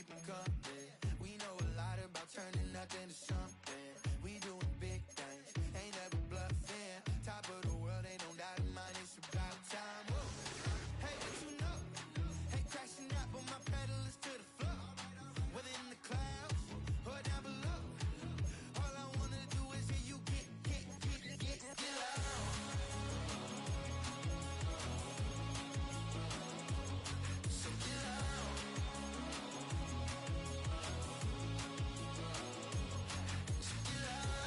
keep them coming. We know a lot about turning nothing to something. We doing big things, ain't never bluffing. Top of the world, ain't no doubt in mind, it's about time. Whoa. Hey, what you know? Hey, crashing out, but my pedal is to the floor. Whether in the clouds or down below, all I wanna do is hear you get loud. So get loud. So get loud.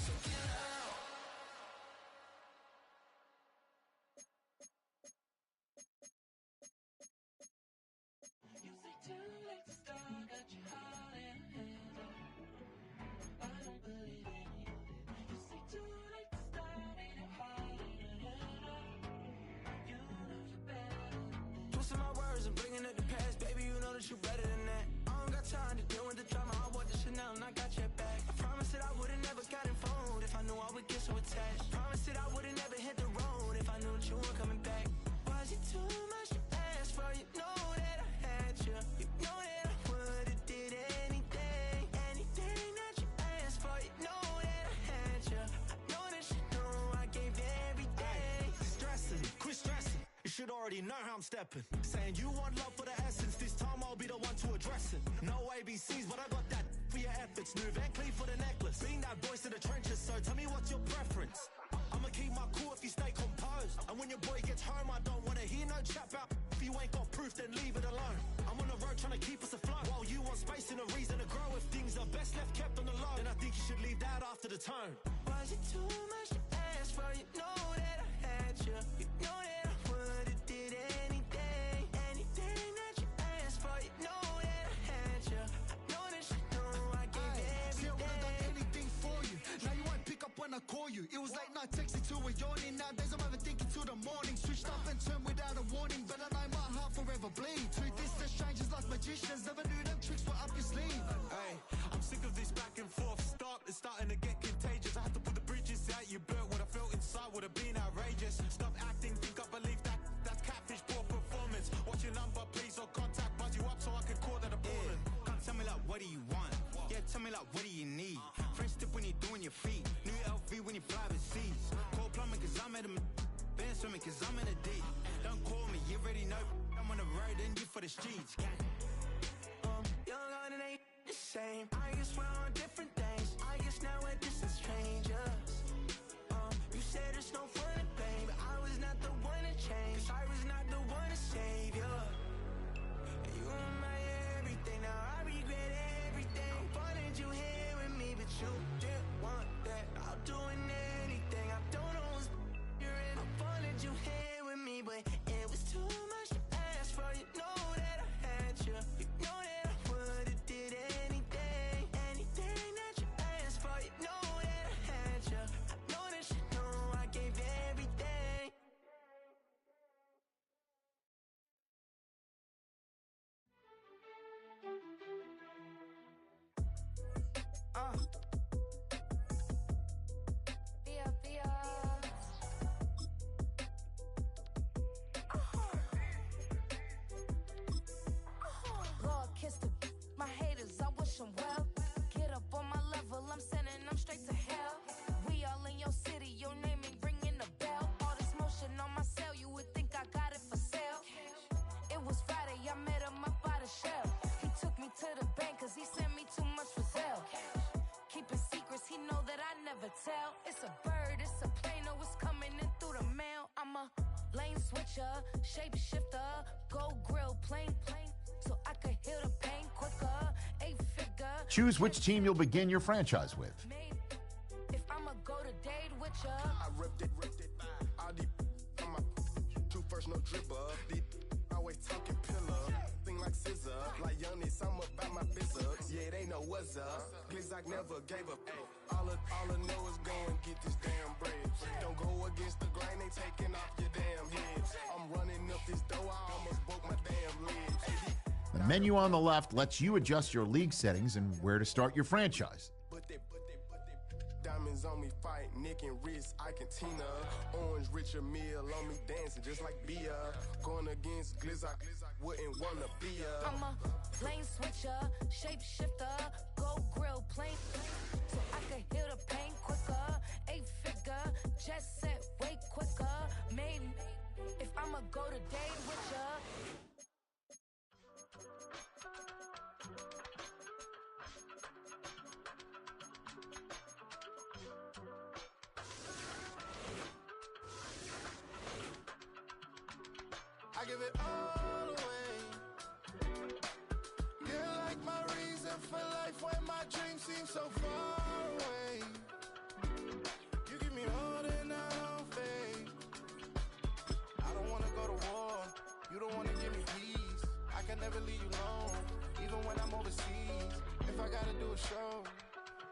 So get loud. You say too late to start, got you hot in hand. I don't believe any of it. You say too late to start, ain't it hot in hand. You know you're better than this. Twisting my words and bringing up the past, baby, you know that you better than that. I don't got time to deal with the drama, I bought the Chanel and I got your back. I promised that I would've never gotten phoned if I knew I would get so attached. I promised that I would've never hit the road if I knew that you were coming back. Was it too much to ask for? You know that I had you. You know that I would've did anything, anything that you asked for. You know that I had you. I know that you know I gave everything. Stressing, quit stressing. You should already know how I'm stepping. Saying you want love for the essence, this time I'll be the one to address it. No ABCs, but I got that for your efforts. New Van Cleef for the necklace. Being that voice in the trenches, so tell me what's your preference. I'ma keep my cool if you stay composed. And when your boy gets home, I don't wanna hear no chat about if you ain't got proof, then leave it alone. I'm on the road trying to keep us afloat, while you want space and a reason to grow. If things are best left kept on the low, then I think you should leave that after the tone. Was it too much to ask for? You know that I had you. You know that I would've did anything, anything that you asked for. You know that I had you. I know that you know I gave everything. See, I would've done anything for you. Now you won't pick up when I call you. It was late night texting to a yawning. Nowadays I'm overthinking till the morning. Switched up and turned without a warning, but I know my heart forever bleed. Two distant strangers like magicians, never knew them tricks were up your sleeve. Hey, I'm sick of this back and forth. It's starting to get contagious. I had to put the bridges out you built. What I felt inside would have been outrageous. Stop acting, think I believe that's catfish, poor performance. What's your number, please, or contact, buzz you up so I can call that a ballin'. Come tell me like, what do you want? Yeah, tell me like, what do you need? French tip when you're doing your feet. New LV when you fly overseas. Call plumbing cause I'm at a been swimming cause I'm in a deep. Don't call me, you already know I'm on the road and you for the streets. Young on it ain't the same. I guess we're on different things. I guess now we're distant strangers. You said it's no fun in pain, but I was not the one to change. I was not the one to save you. You were my everything, now I regret everything. I wanted you here with me, but you didn't want that. I'll do anything, I don't know what's you're in. I wanted you here with me, but it was too much to ask for. You know that I had you. You know that I would've did anything, anything that you asked for. You know that I had you. I know that you know I gave everything. Lord, kiss my haters, I wish them well. Get up on my level, I'm sending them straight to hell. We all in your city, your name ain't ringing the bell. All this motion on my cell, you would think I got it for sale. It was Friday, I met him up by the shell. He took me to the bank cause he sent me too much for Zelle. Keeping secrets, he know that I never tell. It's a bird, it's a plane, oh it's coming in through the mail. I'm a lane switcher, shapeshifter, go grill, plain, so I could heal the pain quicker. 8-figure. Choose which team you'll begin your franchise with. If I'ma go to date with ya. I ripped it. All the on my two first, no dribble. The always talking pillar. Thing like scissor. Like youngest, I'm about my business. Yeah, they know what's up. Glizzock never gave up. All I know is go and get this damn bread. Don't go against the grain, they taking off your damn head. I'm running up this door, I almost broke my damn leg. The menu on the left lets you adjust your league settings and where to start your franchise. Diamonds on me fight, Nick and wrist, I can Tina. Orange Richard Mill on me dancing just like Bia. Going against Glizzock, wouldn't wanna be ya. I'm a lane switcher, shapeshifter, go grill, plain, so I could heal the pain quicker. 8-figure, jet set, way quicker. Made if I'ma go to date with ya. I give it all away. You're like my reason for life when my dreams seem so far away. You give me all that I don't fade. I don't wanna go to war. You don't wanna give me peace. I can never leave you alone, even when I'm overseas. If I gotta do a show,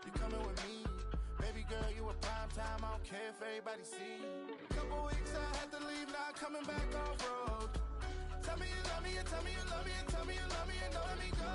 you coming with me. Baby girl, you a prime time. I don't care if everybody see. Couple weeks I had to leave, now coming back off road. Tell me you love me, and tell me you love me, and tell me you love me, and don't let me go.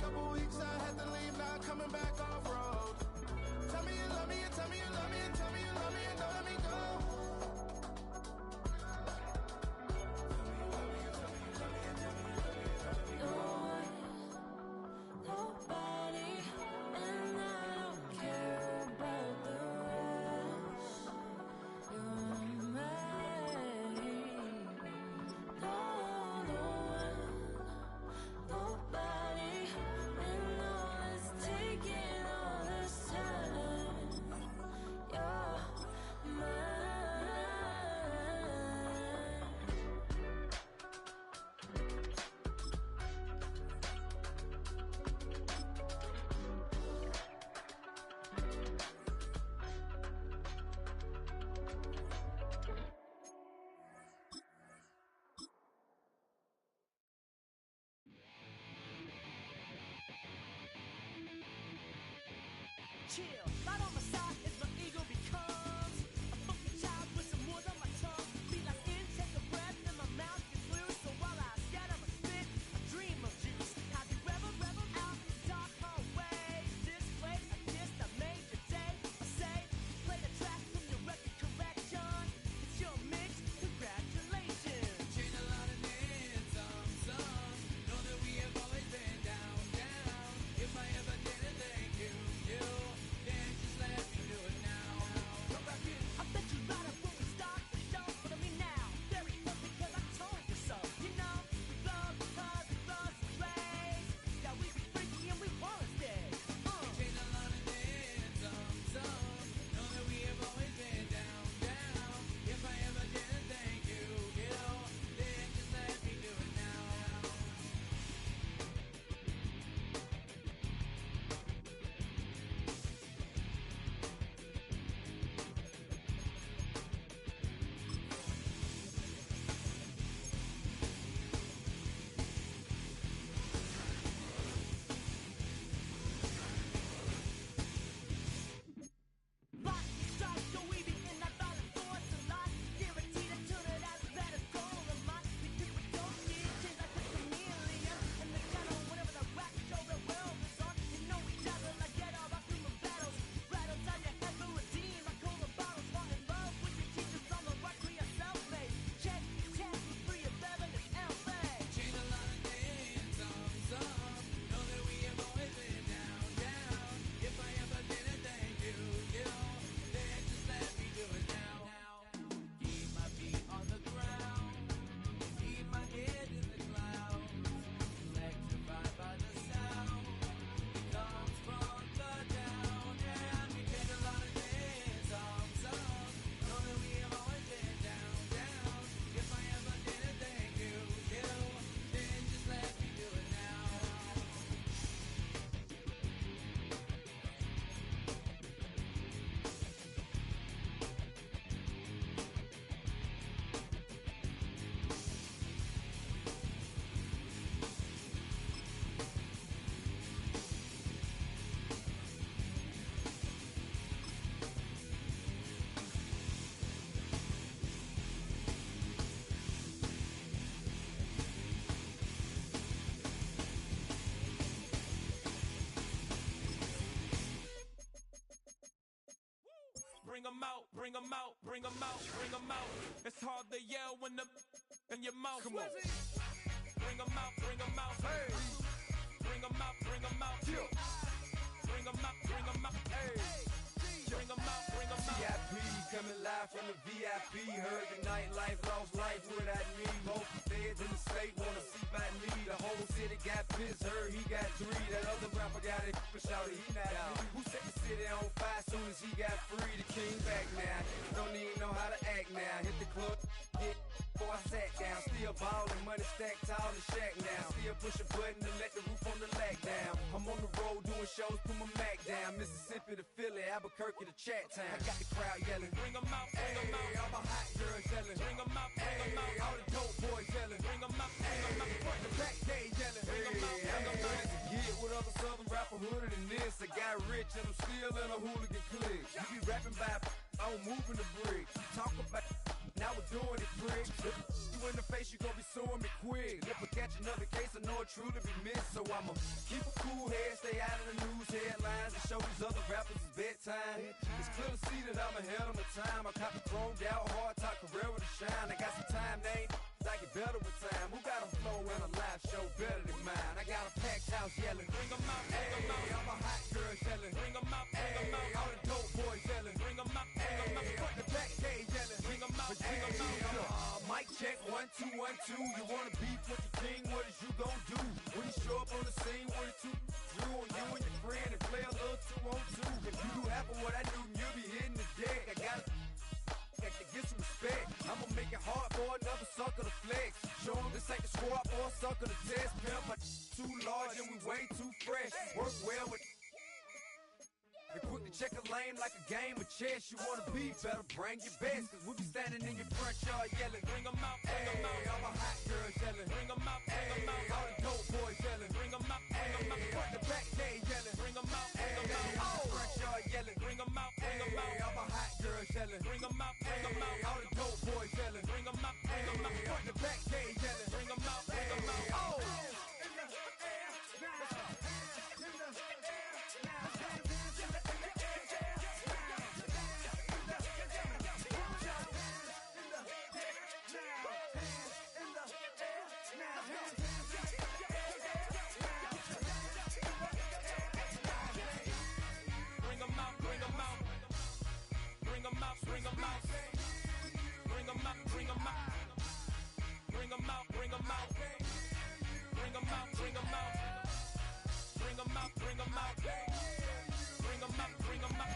Couple weeks I had to leave, now coming back off road. Tell me you love me, and tell me you love me, and tell me you love me, and don't let me go. Chill, right on my side as my ego becomes a funky child with some words on my tongue. Be like in, take a breath, and my mouth gets loose. So while I scatter my spit, I dream of juice. Have you ever rebel out in dark hallways? This place, I kissed, I made your day. I say, play the track from your record correction. It's your mix, congratulations. Change a lot of names, some. Know that we have always been down. If I ever did a thank you, then just let me do it. bring 'em out, bring 'em out, bring 'em out, bring 'em out. It's hard to yell when the in your mouth. Come on. Bring 'em out, bring 'em out. Hey. Bring 'em out, bring 'em out. Yeah. Bring 'em out, bring 'em out. Hey. Bring 'em out, bring 'em out. VIP coming live from the VIP. Heard the nightlife, lost life without me. Most feds in the state wanna see by me. The whole city got pissed, heard he got 3. That other rapper got it, but shouted he not out. Who set the city on fire soon as he got free? The king back now, don't even know how to act now. Hit the club, hit before I sat down. Still ballin', money stacked tall in shack now. Still push a button to let the roof on the lag down. I'm on the road doing shows, put my Mac down. Mississippi to Philly, Albuquerque to Chat Town. I got the crowd yelling, bring 'em out, bring 'em out. All my hot girls yelling, bring 'em out, bring 'em out. All the dope boys yelling, bring 'em out, bring 'em out. Front the back day yelling, bring 'em out, bring 'em out. Get with other southern rapper hooded than this. I got rich and I'm still in a hooligan clique. You be rapping by, I'm moving the bricks. Talk about, now we're doing it quick. You in the face, you gon' be suing me quick. If I catch another case, I know it truly be missed. So I'ma keep a cool head, stay out of the news headlines, and show these other rappers it's bedtime. It's clear to see that I'm ahead of my time. I copy chromed out, hard top career with a shine. I got some time, they ain't I get better with time. Who got a flow and a live show better than mine? I got a packed house yelling, bring 'em out, bring 'em out. All my hot girls yelling, bring 'em out, bring 'em out. All the dope boys yelling, bring 'em out, bring 'em out. Front the back day yelling, bring 'em out, bring 'em out. Mic check, 1 2 1 2. You wanna beef with the king? What is you gon' do when you show up on the scene with a 2 Drew on you and your friend and play a little 2 on 2? If you do half of what I do, you'll be hitting the deck. I gotta get some respect. I'ma make it hard for another sucker to flex. Show 'em this ain't the squad for a sucker to test. Pimp, my too large and we way too fresh. Work well with. And quick to check a lane like a game of chess. You wanna be better, bring your best. Cause we be standing in your front yard yelling, bring 'em out, bring 'em out. All my hot girls yelling, bring 'em out, bring 'em out. All the dope boys yelling, bring 'em out, bring 'em out. Front the back day yelling, bring 'em out, bring 'em out. Front yard yelling, bring 'em out, bring 'em out. All my hot girls yelling, bring 'em out, bring 'em out. All the dope boys yelling, bring 'em out, bring 'em out. Front the back day yelling, bring 'em out, bring 'em out. Bring 'em out, bring 'em out. Bring 'em out, bring 'em out. Bring 'em out, bring 'em out. Bring 'em out, bring 'em out. Bring 'em out, bring 'em out. Bring 'em out, bring 'em out. Bring 'em out, bring 'em out.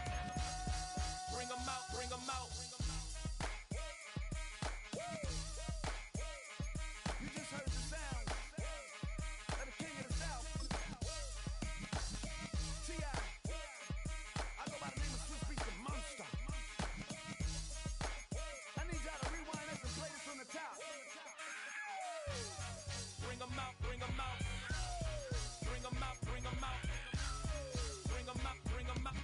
Bring 'em out, bring 'em out. You just heard the sound of the king of the South. T.I. I go by the name of Swiss Beats the Monster. I need y'all to rewind this and play this from the top. Bring 'em out, bring 'em out. Bring 'em out, bring 'em out. Bring 'em out, bring 'em out.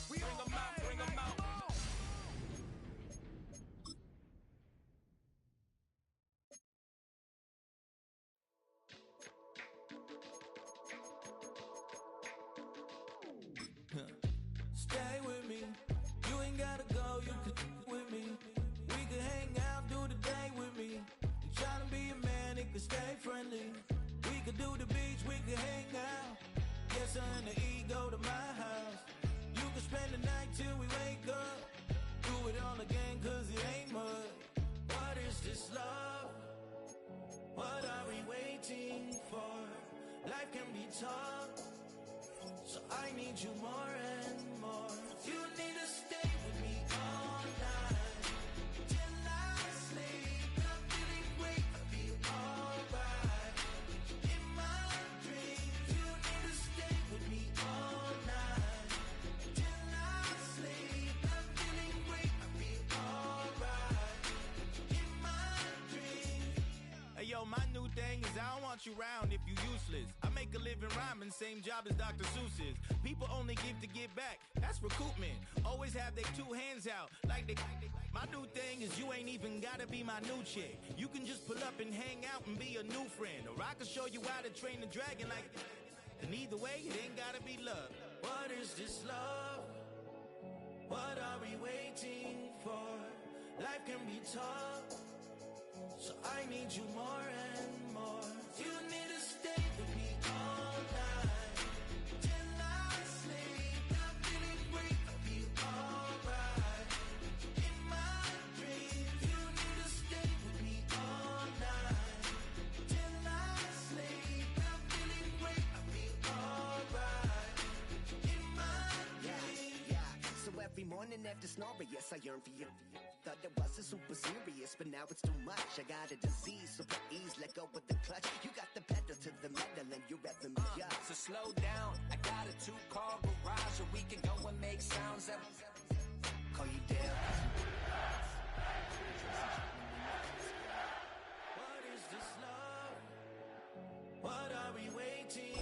Bring 'em out, bring 'em out. Stay with me. You ain't gotta go, you can with me. We can hang out, do the day with me. You tryna be a man, it can stay friendly. We could do the beach, we can hang out. Yes, her and the E go to my house. You can spend the night till we wake up. Do it all again, cause it ain't mud. What is this love? What are we waiting for? Life can be tough, so I need you more and more. You need to stay with me all night till I sleep. I'm feeling great, I'll be alright. In my dreams, you need to stay with me all night till I sleep. I'm feeling great, I'll be alright. In my dreams. Hey yo, my new thing is I don't want you round if you useless. I make a living rhyming, same job as Dr. Seuss's. People only give to give back, that's recoupment. Always have their 2 hands out, like they. My new thing is you ain't even gotta be my new chick. You can just pull up and hang out and be a new friend. Or I can show you how to train the dragon like. And either way, it ain't gotta be love. What is this love? What are we waiting for? Life can be tough, so I need you more and more. You need to stay with me all night till I sleep. I'm feeling great, I feel alright. In my dreams, you need to stay with me all night till I sleep. I'm feeling great, I feel alright. In my dreams. Yeah. So every morning after snoring, yes, I yearn for you. Thought it wasn't super serious, but now it's too much. I got a disease, so please let go with the clutch. You got the pedal to the metal and you're revving me up. So slow down, I got a 2-car garage, or we can go and make sounds that Call you down. What is this love? What are we waiting?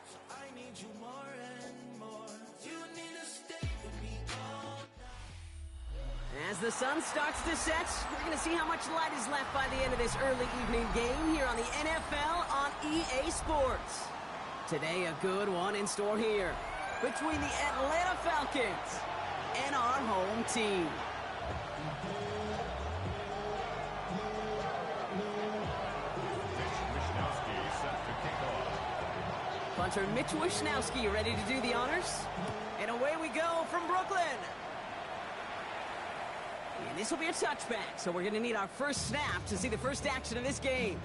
So I need you more and more. You need to stay with me all night. As the sun starts to set, we're going to see how much light is left by the end of this early evening game here on the NFL on EA Sports. Today, a good one in store here between the Atlanta Falcons and our home team. Punter Mitch Wishnowsky ready to do the honors. And away we go from Brooklyn. And this will be a touchback, so we're going to need our first snap to see the first action of this game.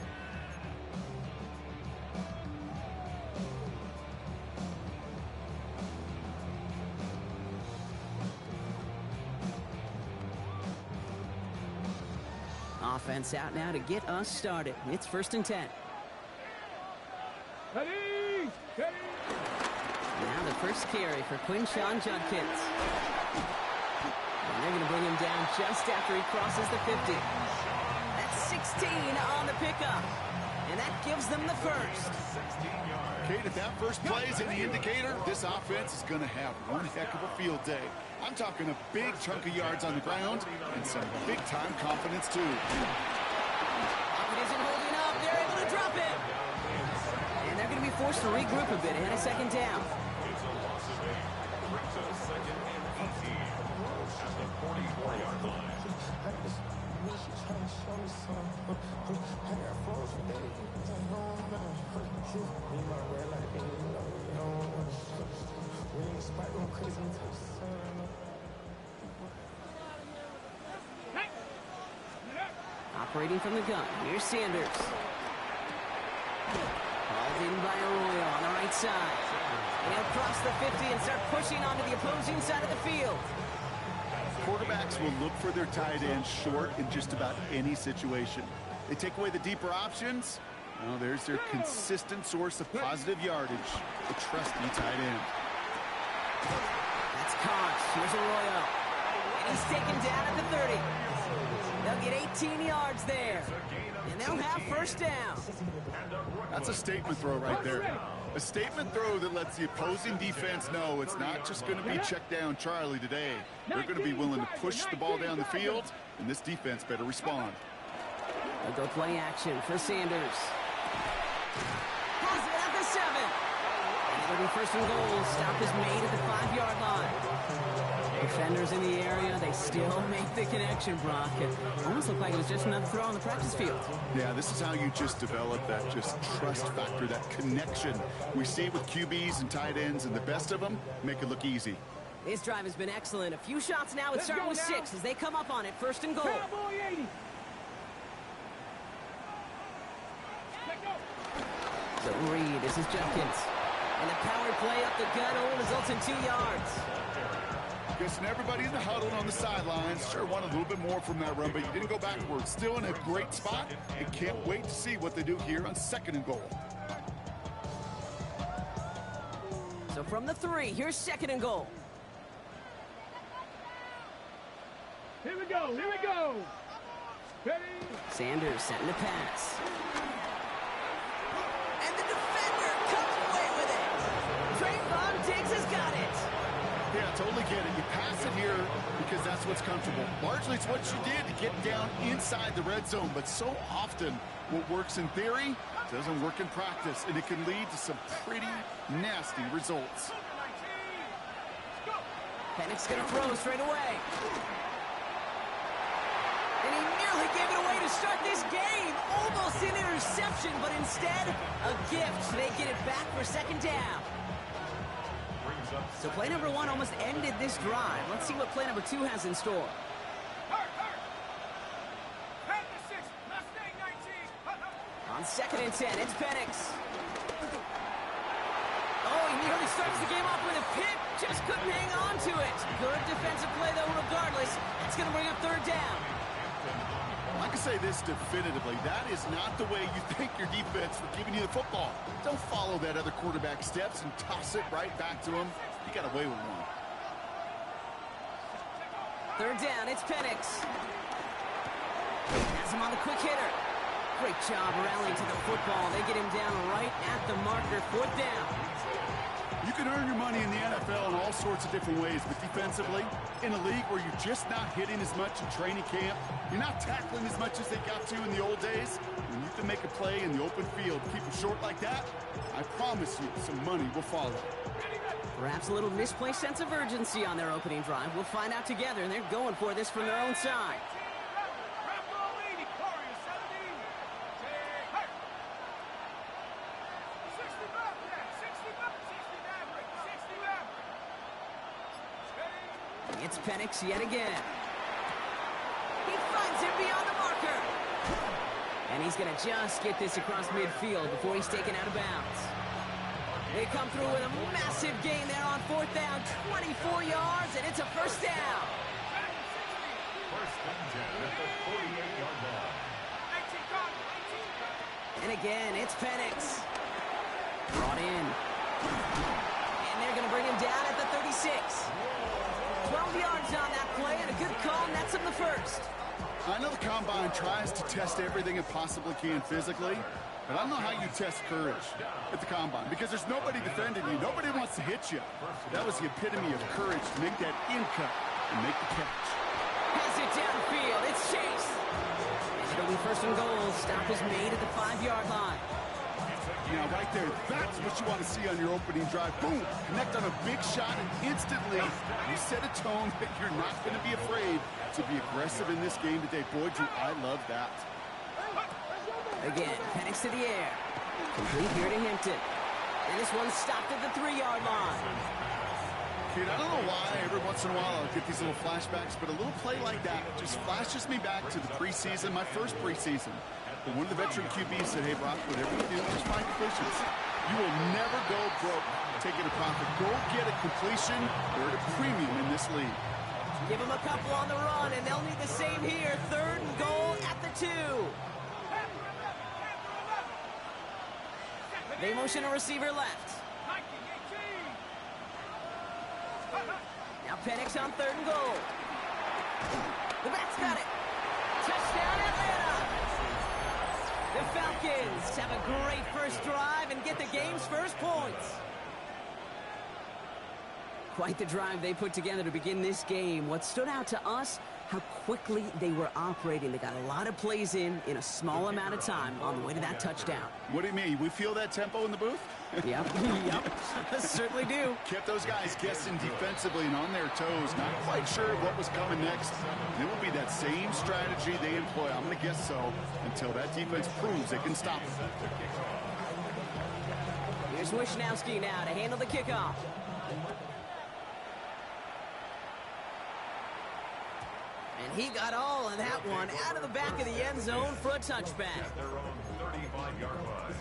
Offense out now to get us started. It's 1st and 10. Now the first carry for Quinshawn Judkins. And they're going to bring him down just after he crosses the 50. That's 16 on the pickup. And that gives them the first. Kate, if that first play is any indicator, this offense is going to have one heck of a field day. I'm talking a big chunk of yards on the ground and some big-time confidence, too. It isn't holding up. They're able to drop it. And they're going to be forced to regroup a bit ahead of 2nd down. It's a loss of 8. Brings us 2nd and 18 at the 44-yard line. Operating from the gun, here's Sanders. Called in by Arroyo on the right side. And he'll cross the 50 and start pushing onto the opposing side of the field. Quarterbacks will look for their tight end short in just about any situation. They take away the deeper options. Well, there's their consistent source of positive yardage, the trusty tight end. That's caught. Here's Arroyo. And he's taken down at the 30. They'll get 18 yards there. And they'll have 1st down. That's a statement throw right there. A statement throw that lets the opposing defense know it's not just going to be check down Charlie today. They're going to be willing to push the ball down the field, and this defense better respond. They'll go play action for Sanders. Has it at the 7. And it'll be 1st and goal. Stop is made at the 5-yard line. Defenders in the area, they still make the connection, Brock. It almost looked like it was just another throw on the practice field. Yeah, this is how you just develop that just trust factor, that connection. We see it with QBs and tight ends, and the best of them make it look easy. This drive has been excellent. A few shots now. It's starting with 6 as they come up on it. 1st and goal. Cowboy 80. So Reed, this is Judkins. And the power play up the gut only results in 2 yards. Guessing everybody in the huddle on the sidelines sure wanted a little bit more from that run, but you didn't go backwards. Still in a great spot, and can't wait to see what they do here on 2nd and goal. So from the 3, here's 2nd and goal. Here we go. Here we go. Ready? Sanders setting the pass. And the defender comes away with it. Trayvon Diggs has got it. Yeah, totally get it. You pass it here because that's what's comfortable. Largely it's what you did to get down inside the red zone, but so often what works in theory doesn't work in practice, and it can lead to some pretty nasty results. Penix going to throw straight away. And he nearly gave it away to start this game. Almost an interception, but instead, a gift. They get it back for second down. So play number 1 almost ended this drive. Let's see what play number 2 has in store. On 2nd and 10, it's Penix. Oh, he nearly starts the game off with a pick. Just couldn't hang on to it. Good defensive play, though, regardless. It's going to bring up 3rd down. I can say this definitively. That is not the way you thank your defense for giving you the football. Don't follow that other quarterback steps and toss it right back to him. You got away with one. 3rd down, it's Penix. Has him on the quick hitter. Great job rallying to the football. They get him down right at the marker. 4th down. You can earn your money in the NFL in all sorts of different ways, but defensively, in a league where you're just not hitting as much in training camp, you're not tackling as much as they got to in the old days, when you can make a play in the open field, keep them short like that, I promise you some money will follow. Perhaps a little misplaced sense of urgency on their opening drive. We'll find out together, and they're going for this from their own side. It's Penix yet again. He finds him beyond the marker. And he's going to just get this across midfield before he's taken out of bounds. They come through with a massive gain there on 4th down, 24 yards, and it's a 1st down. First and 10 at the 48-yard line. And again, it's Penix. Brought in. And they're going to bring him down at the 36. 12 yards on that play, and a good call, and that's him the 1st. I know the Combine tries to test everything it possibly can physically, but I don't know how you test courage at the Combine, because there's nobody defending you. Nobody wants to hit you. That was the epitome of courage, to make that in cut and make the catch. Has it downfield. It's Chase. And it'll be 1st and goal. Stop is made at the 5-yard line. Now, right there, that's what you want to see on your opening drive. Boom! Connect on a big shot, and instantly you set a tone that you're not going to be afraid to be aggressive in this game today. Boy, do I love that. Again, Penix to the air. Complete here to Hinton. And this one's stopped at the 3-yard line. Kid, I don't know why every once in a while I'll get these little flashbacks, but a little play like that just flashes me back to the preseason, my first preseason. And one of the veteran QBs said, hey, Brock, whatever you do, just find completions. You will never go broke taking a profit. Go get a completion. They're at a premium in this league. Give them a couple on the run, and they'll need the same here. 3rd and goal at the 2. They motion a receiver left. Now Penix on 3rd and goal. The back's got it. Touchdown, Atlanta. The Falcons have a great first drive and get the game's first points. Quite the drive they put together to begin this game. What stood out to us, how quickly they were operating. They got a lot of plays in a small amount of time on the way to that touchdown. What do you mean? We feel that tempo in the booth? Yep, certainly do. Kept those guys guessing defensively and on their toes, not quite sure what was coming next. And it will be that same strategy they employ, I'm going to guess so, until that defense proves they can stop them. Here's Wishnowski now to handle the kickoff. And he got all of that one out of the back of the end zone for a touchback. At their own 35-yard line.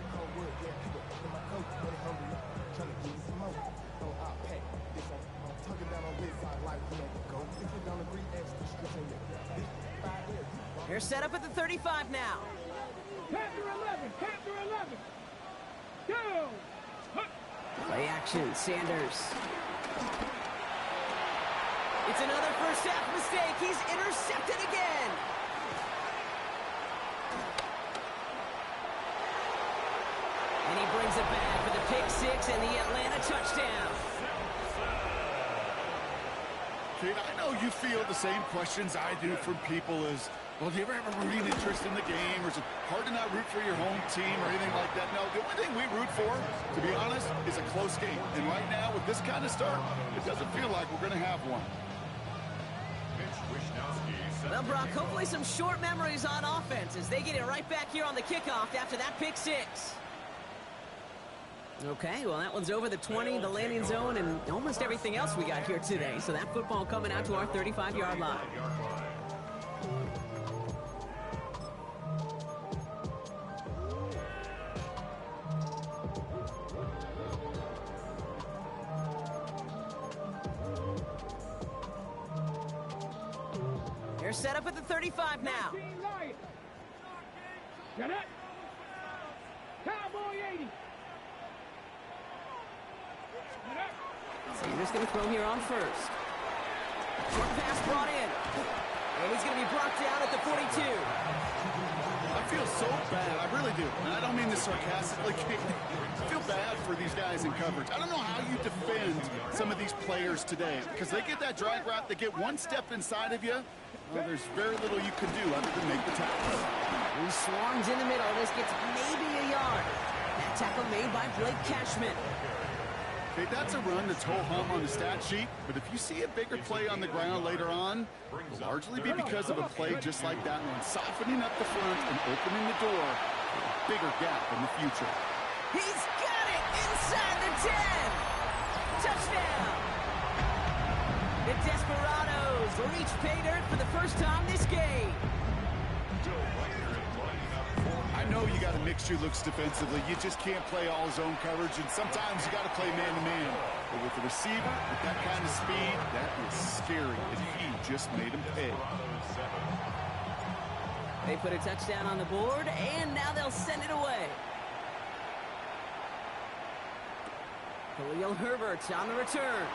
They're set up at the 35 now. Panther 11. Go! Play action, Sanders. It's another first half mistake. He's intercepted again. And he brings it back for the pick 6 and the Atlanta touchdown. Kid, I know you feel the same questions I do from people as Well, do you ever have a rooting interest in the game, or is it hard to not root for your home team or anything like that? No, the only thing we root for, to be honest, is a close game. And right now, with this kind of start, it doesn't feel like we're going to have one. Well, Brock, hopefully some short memories on offense as they get it right back here on the kickoff after that pick six. Okay, well, that one's over the 20, the landing zone, and almost everything else we got here today. So that football coming out to our 35-yard line. They're set up at the 35 now. Get it. Cowboy 80. Sanders going to throw here on first. Short pass brought in. And he's going to be brought down at the 42. I feel so bad. I really do. And I don't mean this sarcastically. I feel bad for these guys in coverage. I don't know how you defend some of these players today because they get that drag route, they get one step inside of you. Well, there's very little you can do other than make the tackle. He swarms in the middle. This gets maybe a yard. That tackle made by Blake Cashman. Okay, that's a run that's ho-hum on the stat sheet, but if you see a bigger play on the ground later on, it'll largely be because of a play just like that one, softening up the front and opening the door for a bigger gap in the future. He's got it inside the 10. Touchdown. The Desperados reach pay dirt for the first time this game. I know you got a mixture looks defensively. You just can't play all zone coverage, and sometimes you got to play man-to-man. But with the receiver, with that kind of speed, that is scary, and he just made him pay. They put a touchdown on the board, and now they'll send it away. Khalil Herbert on the return.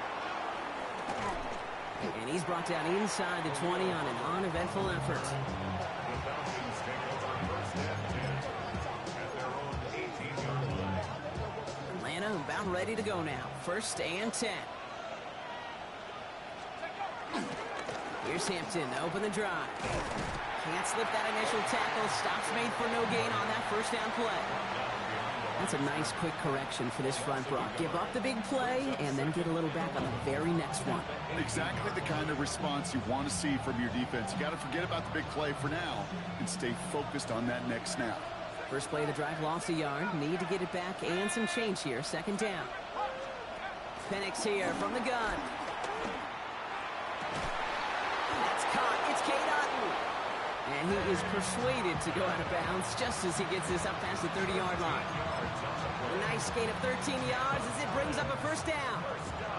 And he's brought down inside the 20 on an uneventful effort. Atlanta about ready to go now. 1st and 10. Here's Hampton to open the drive. Can't slip that initial tackle. Stops made for no gain on that first down play. That's a nice quick correction for this front, Brock. Give up the big play and then get a little back on the very next one. Exactly the kind of response you want to see from your defense. You got to forget about the big play for now and stay focused on that next snap. First play of the drive lost a yard. Need to get it back and some change here. 2nd down. Penix here from the gun. That's caught. It's Cade Otton. And he is persuaded to go out of bounds just as he gets this up past the 30-yard line. A nice gain of 13 yards as it brings up a 1st down.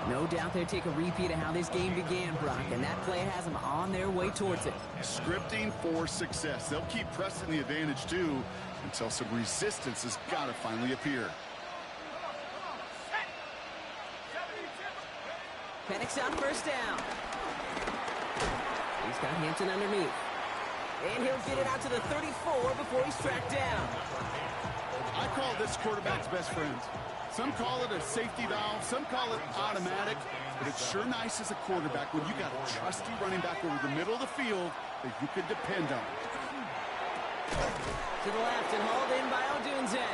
No doubt they'll take a repeat of how this game began, Brock, and that play has them on their way towards it. Scripting for success. They'll keep pressing the advantage, too, until some resistance has got to finally appear. Penix on 1st down. He's got Hampton underneath. And he'll get it out to the 34 before he's tracked down. I call this quarterback's best friend. Some call it a safety valve, some call it automatic, but it's sure nice as a quarterback when you got a trusty running back over the middle of the field that you can depend on. To the left and hauled in by Odunze.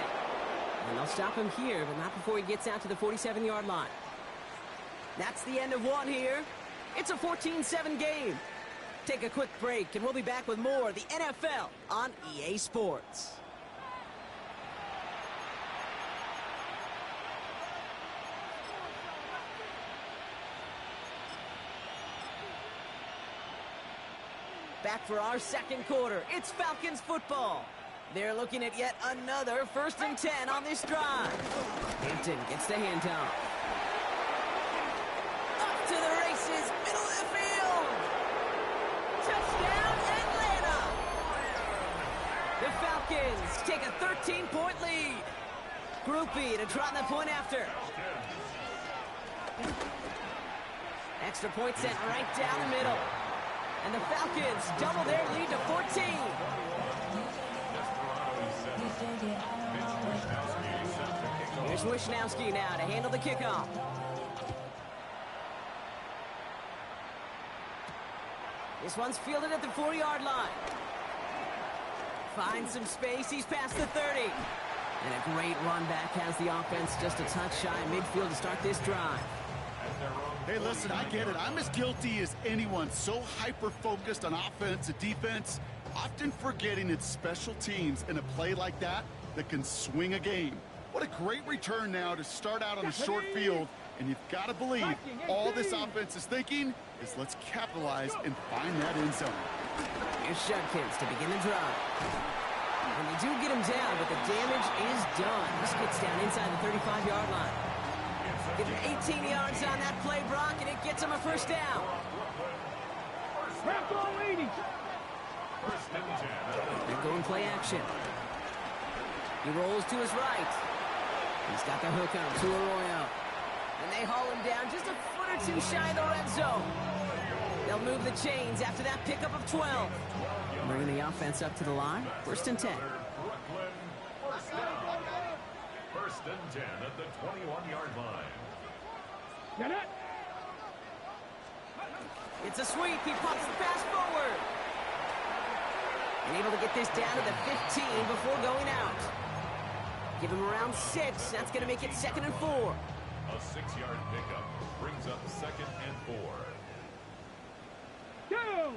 And they'll stop him here, but not before he gets out to the 47-yard line. That's the end of one here. It's a 14-7 game. Take a quick break, and we'll be back with more of the NFL on EA Sports. Back for our 2nd quarter. It's Falcons football. They're looking at yet another 1st and 10 on this drive. Hampton gets the handoff. Up to the races, middle of the field. Touchdown, Atlanta. The Falcons take a 13-point lead. Groupie to trot the point after. Extra point sent right down the middle. And the Falcons double their lead to 14. Here's Wishnowski now to handle the kickoff. This one's fielded at the 4-yard line. Finds some space. He's past the 30. And a great run back has the offense just a touch shy of midfield to start this drive. Hey, listen, I get it. I'm as guilty as anyone. So hyper-focused on offense and defense, often forgetting it's special teams in a play like that can swing a game. What a great return now to start out on a short field. And you've got to believe all this offense is thinking is let's capitalize and find that end zone. Here's Judkins to begin the drive. And they do get him down, but the damage is done. This gets down inside the 35-yard line. Give him 18 yards on that play, Brock, and it gets him a first down. They're going play action. He rolls to his right. He's got the hook on to Arroyo. And they haul him down just a foot or two shy of the red zone. They'll move the chains after that pickup of 12. Bringing the offense up to the line. First and 10. First and 10 at the 21-yard line. Get it? It's a sweep. He pops the pass forward. And able to get this down to the 15 before going out. Give him around 6. That's going to make it 2nd and 4. A 6-yard pickup brings up 2nd and 4. Go!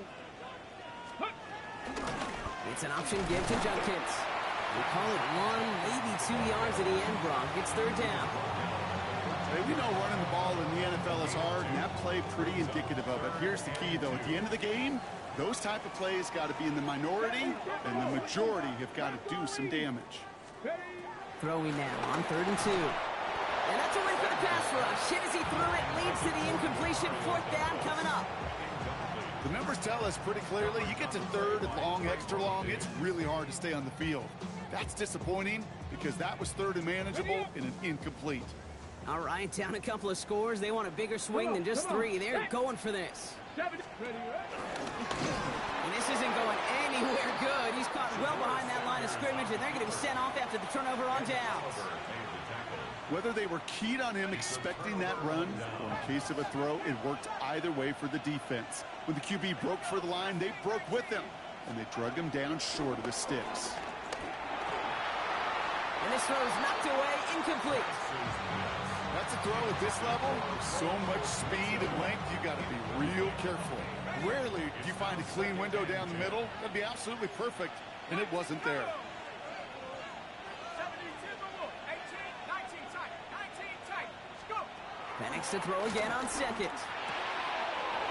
It's an option give to Judkins. We call it 1, maybe 2 yards at the end, Brock. It's 3rd down. Hey, we know running the ball in the NFL is hard, and that play pretty indicative of it. Here's the key, though. At the end of the game, those type of plays got to be in the minority, and the majority have got to do some damage. Throwing now on 3rd and 2. And that's a win for the pass rush. Hit as he threw it, leads to the incompletion. 4th down coming up. The numbers tell us pretty clearly, you get to 3rd and long, extra long, it's really hard to stay on the field. That's disappointing because that was 3rd and manageable and an incomplete. All right, down a couple of scores. They want a bigger swing than just 3. They're going for this. And this isn't going anywhere good. He's caught well behind that line of scrimmage, and they're going to be sent off after the turnover on downs. Whether they were keyed on him expecting that run, or in case of a throw, it worked either way for the defense. When the QB broke for the line, they broke with him, and they drug him down short of the sticks. And this throw is knocked away, incomplete. That's a throw at this level. So much speed and length, you got to be real careful. Rarely do you find a clean window down the middle. That'd be absolutely perfect, and it wasn't there. Penix to throw again on 2nd.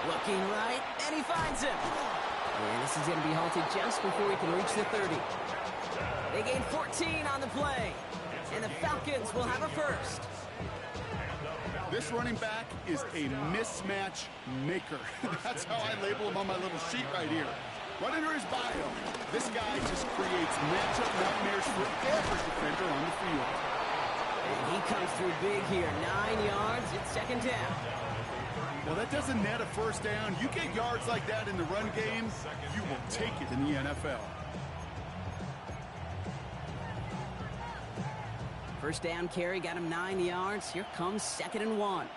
Looking right, and he finds him. And this is going to be halted just before he can reach the 30. They gain 14 on the play, and the Falcons will have a first. This running back is a mismatch maker. That's how I label him on my little sheet right here. Right under his bio, this guy just creates matchup nightmares for every defender on the field. And he comes through big here. 9 yards, it's 2nd down. Well, that doesn't net a first down. You get yards like that in the run game, you will take it in the NFL. First down carry, got him 9 yards. Here comes 2nd and 1.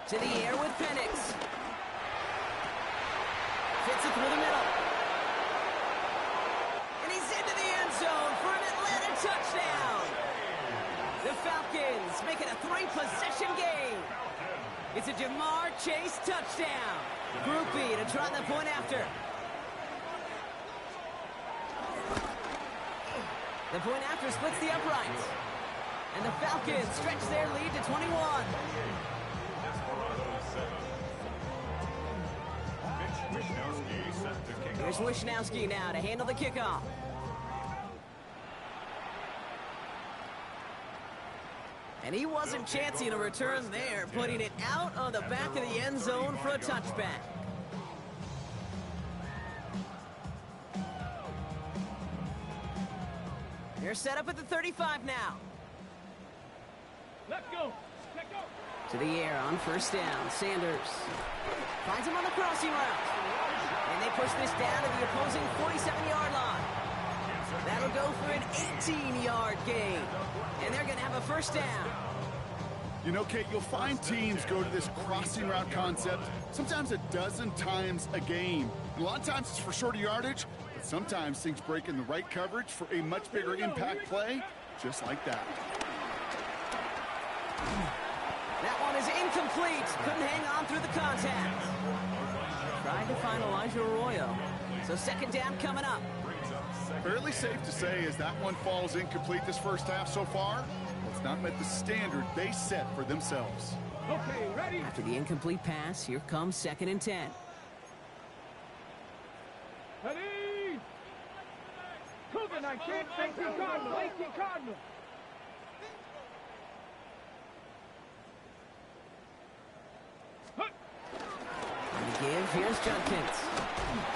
To the air with Penix. Fits it through the middle. And he's into the end zone for an Atlanta touchdown. The Falcons make it a 3-possession game. It's a Jamar Chase touchdown. Groupie to try the point after. The point after splits the uprights. And the Falcons stretch their lead to 21. Here's Wishnowski now to handle the kickoff. And he wasn't chancing a return there, putting it out on the back of the end zone for a touchback. They're set up at the 35 now. Let's go. Let's go. To the air on first down. Sanders finds him on the crossing route. And they push this down to the opposing 47-yard line. That'll go for an 18-yard gain. And they're going to have a first down. You know, Kate, you'll find teams go to this crossing route concept sometimes a dozen times a game. And a lot of times it's for shorter yardage, but sometimes things break in the right coverage for a much bigger impact play, just like that. That one is incomplete. Couldn't hang on through the contact. Tried to find Elijah Arroyo. So second down coming up. Fairly safe to say as that one falls incomplete this first half so far, it's not met the standard they set for themselves. Okay, ready? After the incomplete pass, here comes 2nd and 10. Ready? Cover 19, 18 Cardinal, 18 Cardinal. And to give, here's Judkins.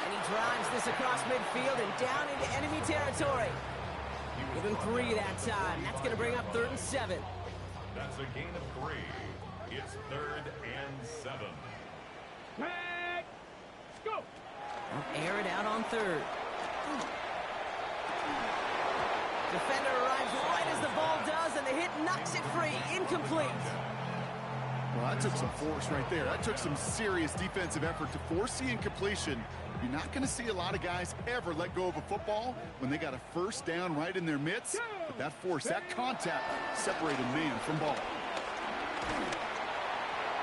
And he drives this across midfield and down into enemy territory. Give him 3 that time. That's going to bring up 3rd and 7. That's a gain of 3. It's 3rd and 7. Let's go. They'll air it out on 3rd. Defender arrives right as the ball does, and the hit knocks it free. Incomplete. Well, that took some force right there. That took some serious defensive effort to force the incompletion. You're not going to see a lot of guys ever let go of a football when they got a first down right in their midst. But that force, that contact, separated man from ball.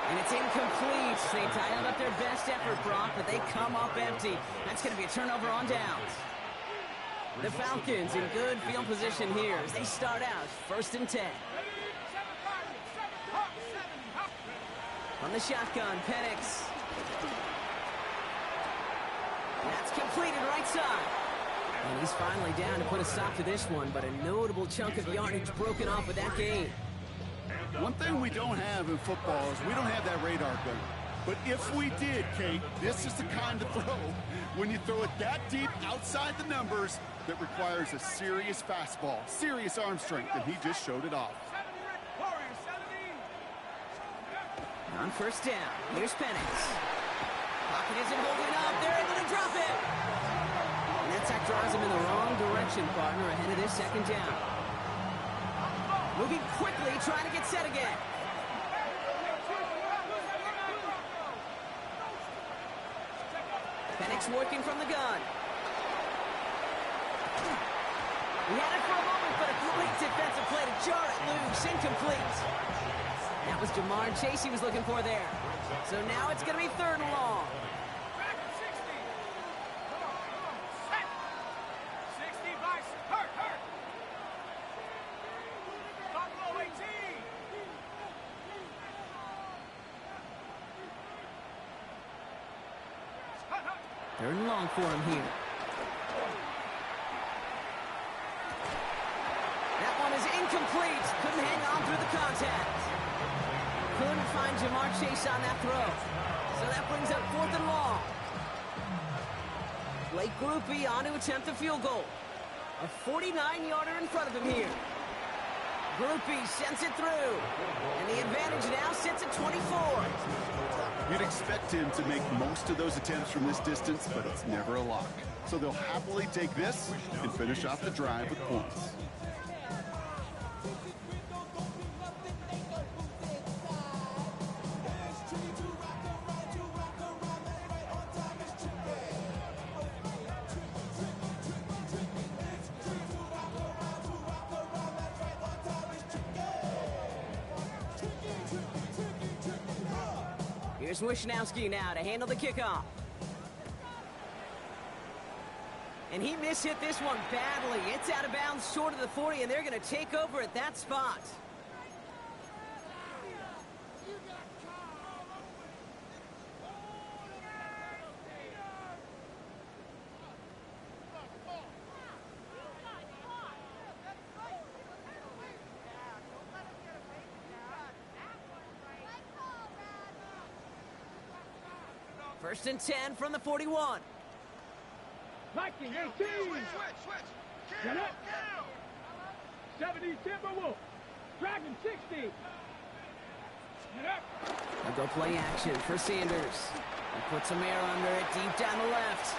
And it's incomplete. They dialed up their best effort, Brock, but they come up empty. That's going to be a turnover on downs. The Falcons in good field position here as they start out 1st and 10. On the shotgun, Penix. That's completed right side. And he's finally down to put a stop to this one, but a notable chunk of yardage broken off with that gain. One thing we don't have in football is we don't have that radar gun. But if we did, Kate, this is the kind of throw when you throw it that deep outside the numbers that requires a serious fastball, serious arm strength, and he just showed it off. On 1st down, here's Penix. Pocket isn't holding up. They're able to drop it. And that sack drives him in the wrong direction, partner, ahead of this 2nd down. Moving quickly, trying to get set again. Penix working from the gun. He had it for a moment, but a great defensive play to jar it loose. Incomplete. That was Jamar Chase he was looking for there. So now it's going to be 3rd and long. 60 by Hurt. Buffalo 18. 3rd and long for him here. That one is incomplete. Couldn't hang on through the contact. Couldn't find Jamar Chase on that throw. So that brings up 4th and long. Blake Grupe on to attempt the field goal. A 49-yarder in front of him here. Grupe sends it through. And the advantage now sits at 24. You'd expect him to make most of those attempts from this distance, but it's never a lock. So they'll happily take this and finish off the drive with points. Here's Wishnowski now to handle the kickoff. And he mishit this one badly. It's out of bounds short of the 40, and they're going to take over at that spot. First and 10 from the 41. Viking 18. Get up. 70 Timberwolf. Dragon 60. Get up. They'll go play action for Sanders. He puts some air under it deep down the left.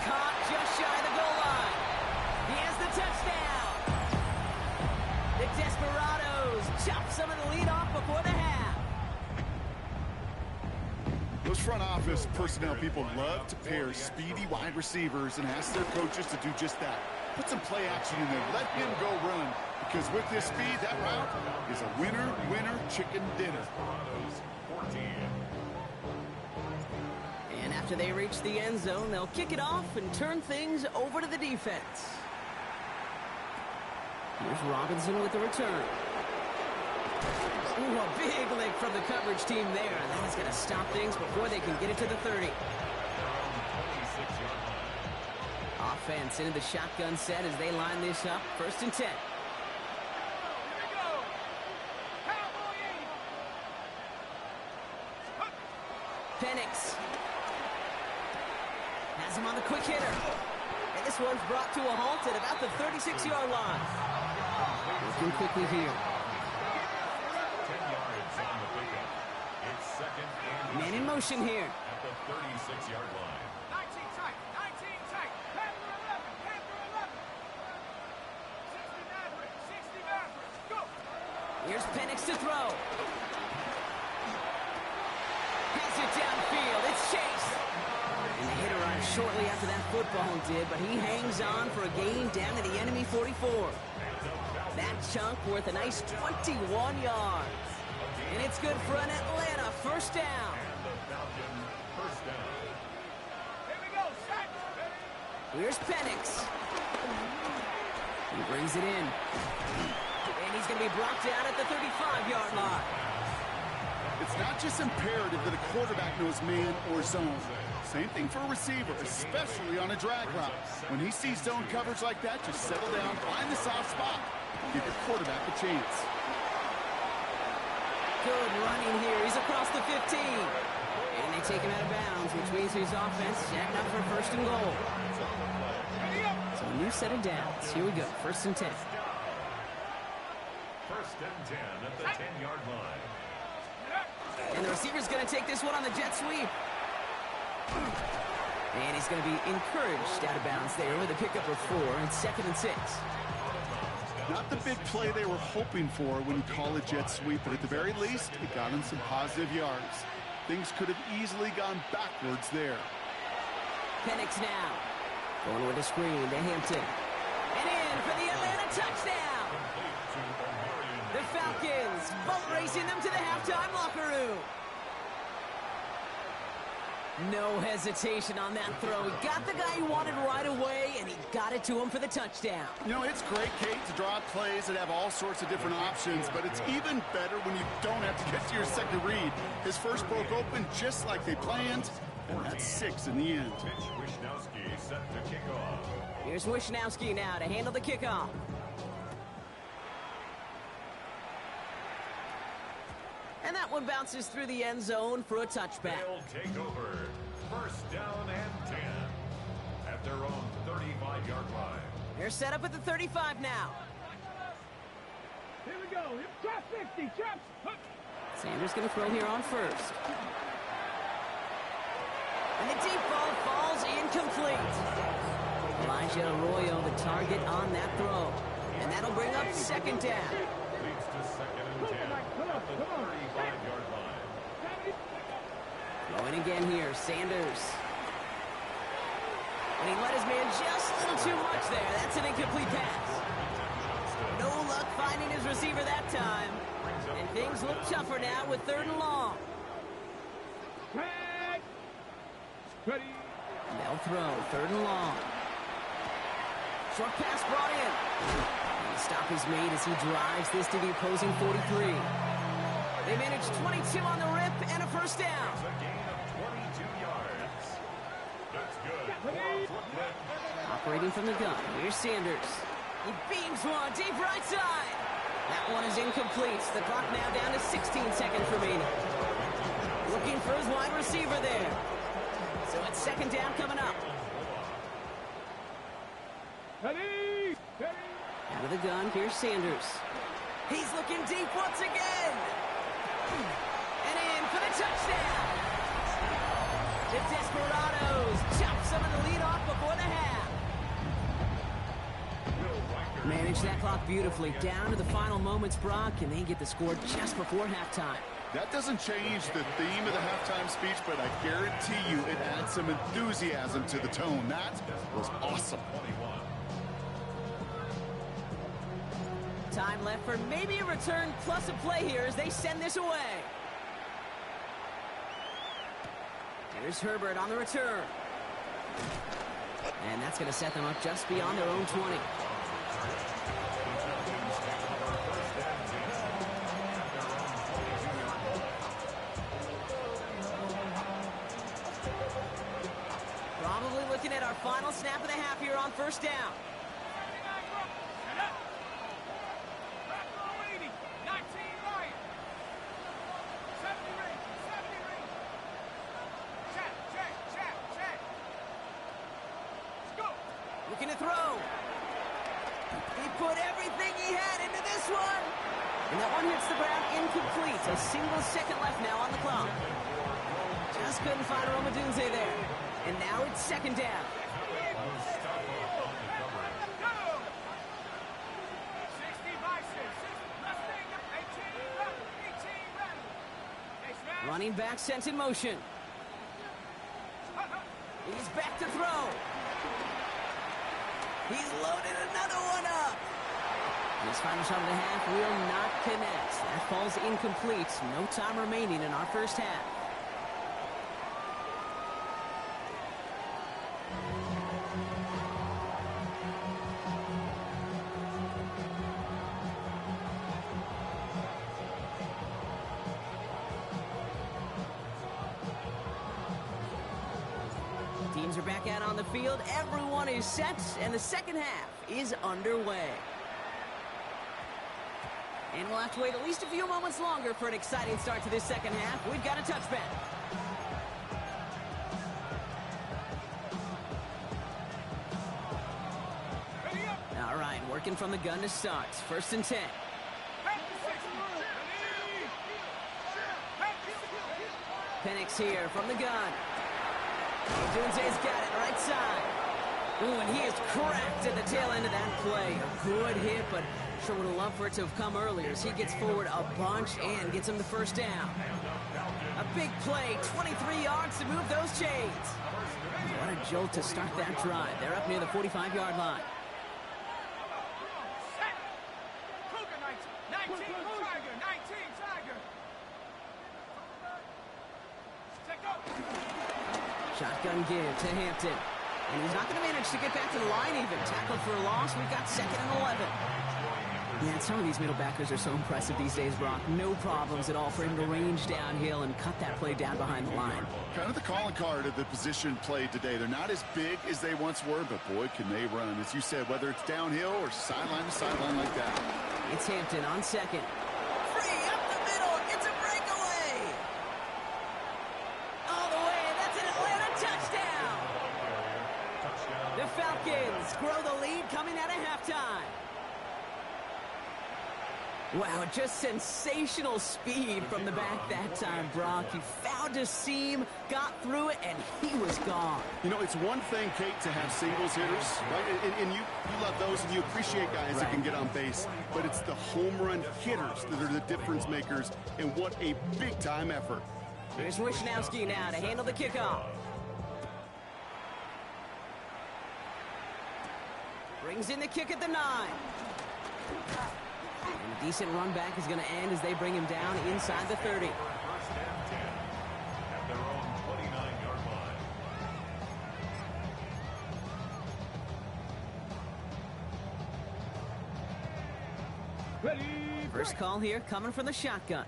Caught just shy of the goal line. touchdown! The Desperados chop some of the lead off before the half. Those front office personnel people love to pair speedy wide receivers and ask their coaches to do just that. Put some play action in there. Let him go run. Because with this speed, that route is a winner, chicken dinner. And after they reach the end zone, they'll kick it off and turn things over to the defense. Here's Robinson with the return. Ooh, a big lick from the coverage team there. And that is going to stop things before they can get it to the 30. Offense into the shotgun set as they line this up. 1st and 10. Penix has him on the quick hitter. And this one's brought to a halt at about the 36-yard line. Looking quickly here. 10 yards on the pickup. It's 2nd and Man in motion here. at the 36-yard line. 19 tight, 19 tight. Panther 11, Panther 11. 60 Mavericks, go. Here's Penix to throw. Has it downfield. It's Chase. And the hit arrived shortly after that football did, but he hangs on for a gain down to the enemy 44. That chunk worth a nice 21 yards. And it's good for an Atlanta 1st down. Here we go, set. Here's Penix. He brings it in. And he's going to be brought down at the 35-yard line. It's not just imperative that a quarterback knows man or zone. Same thing for a receiver, especially on a drag route. When he sees zone coverage like that, just settle down, find the soft spot, give your quarterback a chance. Good running here. He's across the 15. And they take him out of bounds, which means his offense setting up for 1st and goal. So a new set of downs. Here we go. 1st and 10. 1st and 10 at the 10-yard line. And the receiver's going to take this one on the jet sweep. And he's going to be encouraged out of bounds there with a pickup of 4 and 2nd and 6. Not the big play they were hoping for when you call a jet sweep, but at the very least, it got them some positive yards. Things could have easily gone backwards there. Penix now. Going with a screen to Hampton. And in for the Atlanta touchdown. The Falcons boat racing them to the halftime locker room. No hesitation on that throw. He got the guy he wanted right away, and he got it to him for the touchdown. You know, it's great, Kate, to draw up plays that have all sorts of different options, but it's even better when you don't have to get to your second read. His first broke open just like they planned, and that's 6 in the end. Mitch Wishnowsky set to kick off. Here's Wishnowsky now to handle the kickoff. And that one bounces through the end zone for a touchback. They'll take over. 1st down and 10 at their own 35-yard line. They're set up at the 35 now. Here we go. Trap 50, trap. Sanders going to throw here on 1st. And the deep ball falls incomplete. Elijah Arroyo, the target on that throw. And that'll bring up 2nd down. Leads to 2nd and 10 at the 35-yard line. Going again here, Sanders. And he let his man just a little too much there. That's an incomplete pass. No luck finding his receiver that time. And things look tougher now with 3rd and long. Ready. They'll throw 3rd and long. Short pass brought in. And the stop is made as he drives this to the opposing 43. They manage 22 on the rip and a 1st down. It's a gain of 22 yards. That's good. Operating from the gun, here's Sanders. He beams one deep right side. That one is incomplete. The clock now down to 16 seconds remaining. Looking for his wide receiver there. So it's 2nd down coming up. Ready. Ready. Out of the gun, here's Sanders. He's looking deep once again. And in for the touchdown. The Desperados chop some of the lead off before the half. Manage that clock beautifully. Down to the final moments, Brock, and they get the score just before halftime. That doesn't change the theme of the halftime speech, but I guarantee you it adds some enthusiasm to the tone. That was awesome. Time left for maybe a return plus a play here as they send this away. Here's Herbert on the return. And that's going to set them up just beyond their own 20. Probably looking at our final snap of the half here on first down. Looking to throw. He put everything he had into this one. And that one hits the ground incomplete. A single second left now on the clock. Just couldn't find Romadunze there. And now it's second down. Running back sent in motion. He's back to throw. He's loaded another one up. This final shot of the half will not connect. That falls incomplete. No time remaining in our first half. Teams are back out on the field. Everyone is set, and the second half is underway. And we'll have to wait at least a few moments longer for an exciting start to this second half. We've got a touchback. All right, working from the gun to start. First and 10. Penix here from the gun. Dunze's got it, right side. Ooh, and he is cracked at the tail end of that play. A good hit, but sure would have loved for it to have come earlier as he gets forward a bunch and gets him the first down. A big play, 23 yards to move those chains. What a jolt to start that drive. They're up near the 45-yard line. Shotgun give to Hampton. And he's not going to manage to get back to the line even. Tackled for a loss. We've got second and 11. Man, some of these middle backers are so impressive these days, Brock. No problems at all for him to range downhill and cut that play down behind the line. Kind of the calling card of the position played today. They're not as big as they once were, but boy, can they run. As you said, whether it's downhill or sideline to sideline like that. It's Hampton on second. Free up the middle. It's a breakaway. All the way. That's an Atlanta touchdown. The Falcons grow the lead coming out of halftime. Wow, just sensational speed from the back that time, Brock. He found a seam, got through it, and he was gone. You know, it's one thing, Kate, to have singles hitters, right? And you love those, and you appreciate guys that can get on base. But it's the home run hitters that are the difference makers, and what a big-time effort. Here's Wisnowski now to handle the kickoff. Brings in the kick at the 9. And a decent run back is going to end as they bring him down inside the 30. At their own 29-yard line. Ready. First call here coming from the shotgun.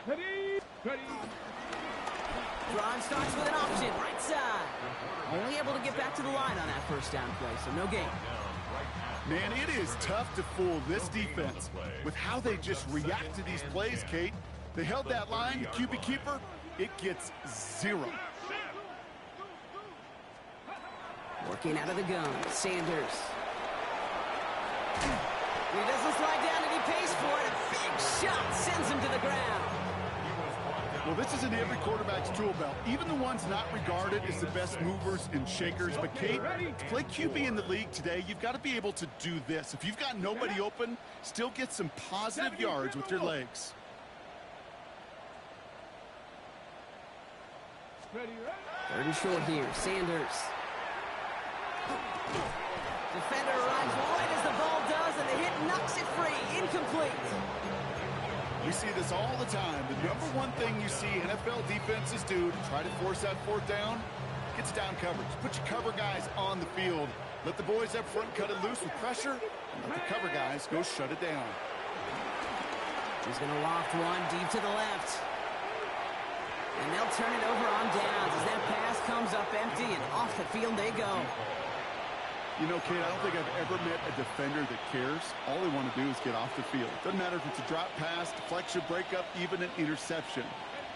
Ready. Ready. Drive starts with an option, right side. Only able to get back to the line on that first down play, so no gain. Man, it is tough to fool this defense with how they just react to these plays, Kate. They held that line, the QB keeper, it gets 0. Working out of the gun, Sanders. He doesn't slide down and he pays for it. A big shot sends him to the ground. He was brought down Well, this is in every quarterback's tool belt, even the ones not regarded as the best movers and shakers. But, Kate, to play QB in the league today, you've got to be able to do this. If you've got nobody open, still get some positive yards with your legs. Third and short here, Sanders. Defender arrives right as the ball does, and the hit knocks it free. Incomplete. We see this all the time. The number one thing you see NFL defenses do to try to force that fourth down, gets down coverage. Put your cover guys on the field. Let the boys up front cut it loose with pressure, and let the cover guys go shut it down. He's going to loft one deep to the left. And they'll turn it over on downs as that pass comes up empty, and off the field they go. You know, Kate, I don't think I've ever met a defender that cares. All they want to do is get off the field. Doesn't matter if it's a drop pass, deflection, breakup, even an interception.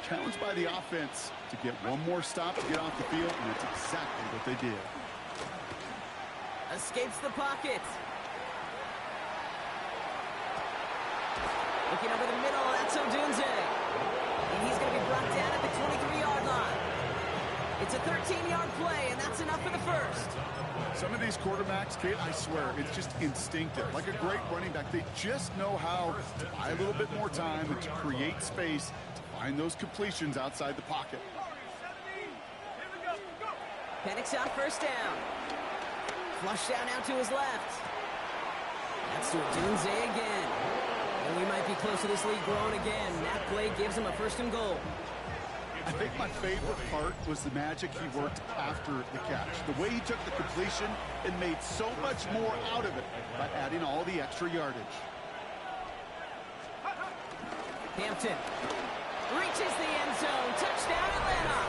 Challenged by the offense to get one more stop to get off the field, and that's exactly what they did. Escapes the pocket. Looking over the middle, that's Odunze. And he's going to be brought down at the 23-yard line. It's a 13-yard play, and that's enough for the first. Some of these quarterbacks, Kate, I swear, it's just instinctive. Like a great running back, they just know how to buy a little bit more time and to create space to find those completions outside the pocket. Penix on first down. Flush down out to his left. That's to Odunze again. And we might be close to this lead growing again. That play gives him a first and goal. I think my favorite part was the magic he worked after the catch. The way he took the completion and made so much more out of it by adding all the extra yardage. Hampton reaches the end zone. Touchdown, Atlanta.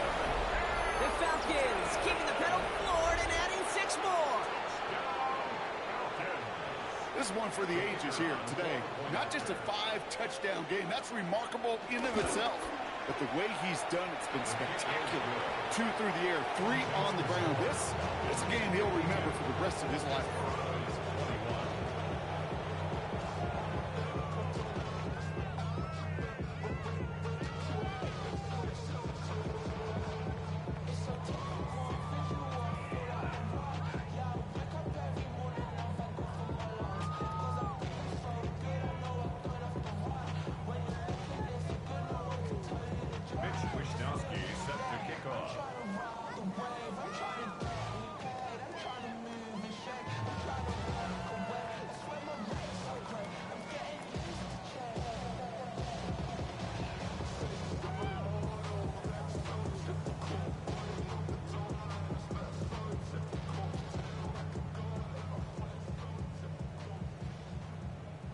The Falcons keeping the pedal floored and adding 6 more. This is one for the ages here today. Not just a 5-touchdown game. That's remarkable in of itself. But the way he's done, it's been spectacular. 2 through the air, 3 on the ground. This is a game he'll remember for the rest of his life.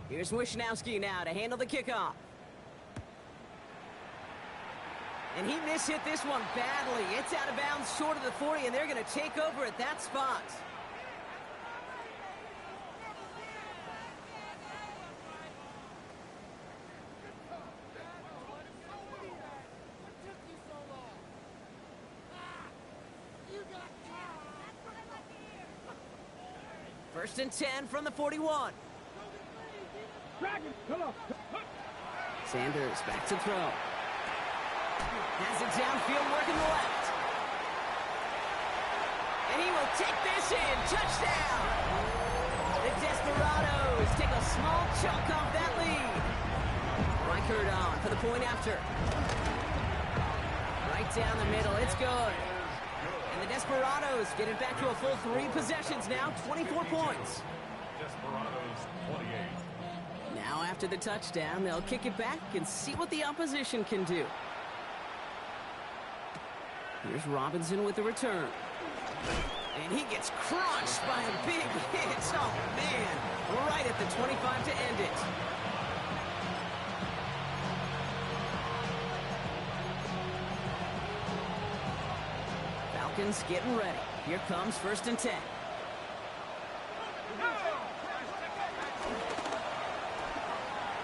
Here's Wishnowski now to handle the kickoff. And he mishit this one badly. It's out of bounds short of the 40, and they're going to take over at that spot. First and 10 from the 41. Sanders back to throw. Has it downfield, working the left. And he will take this in. Touchdown! The Desperados take a small chunk off that lead. Reichert on for the point after. Right down the middle. It's good. And the Desperados get it back to a full 3 possessions now. 24 points. Desperados 28. Now after the touchdown, they'll kick it back and see what the opposition can do. Here's Robinson with the return. And he gets crushed by a big hit. Oh, man. Right at the 25 to end it. Falcons getting ready. Here comes first and 10.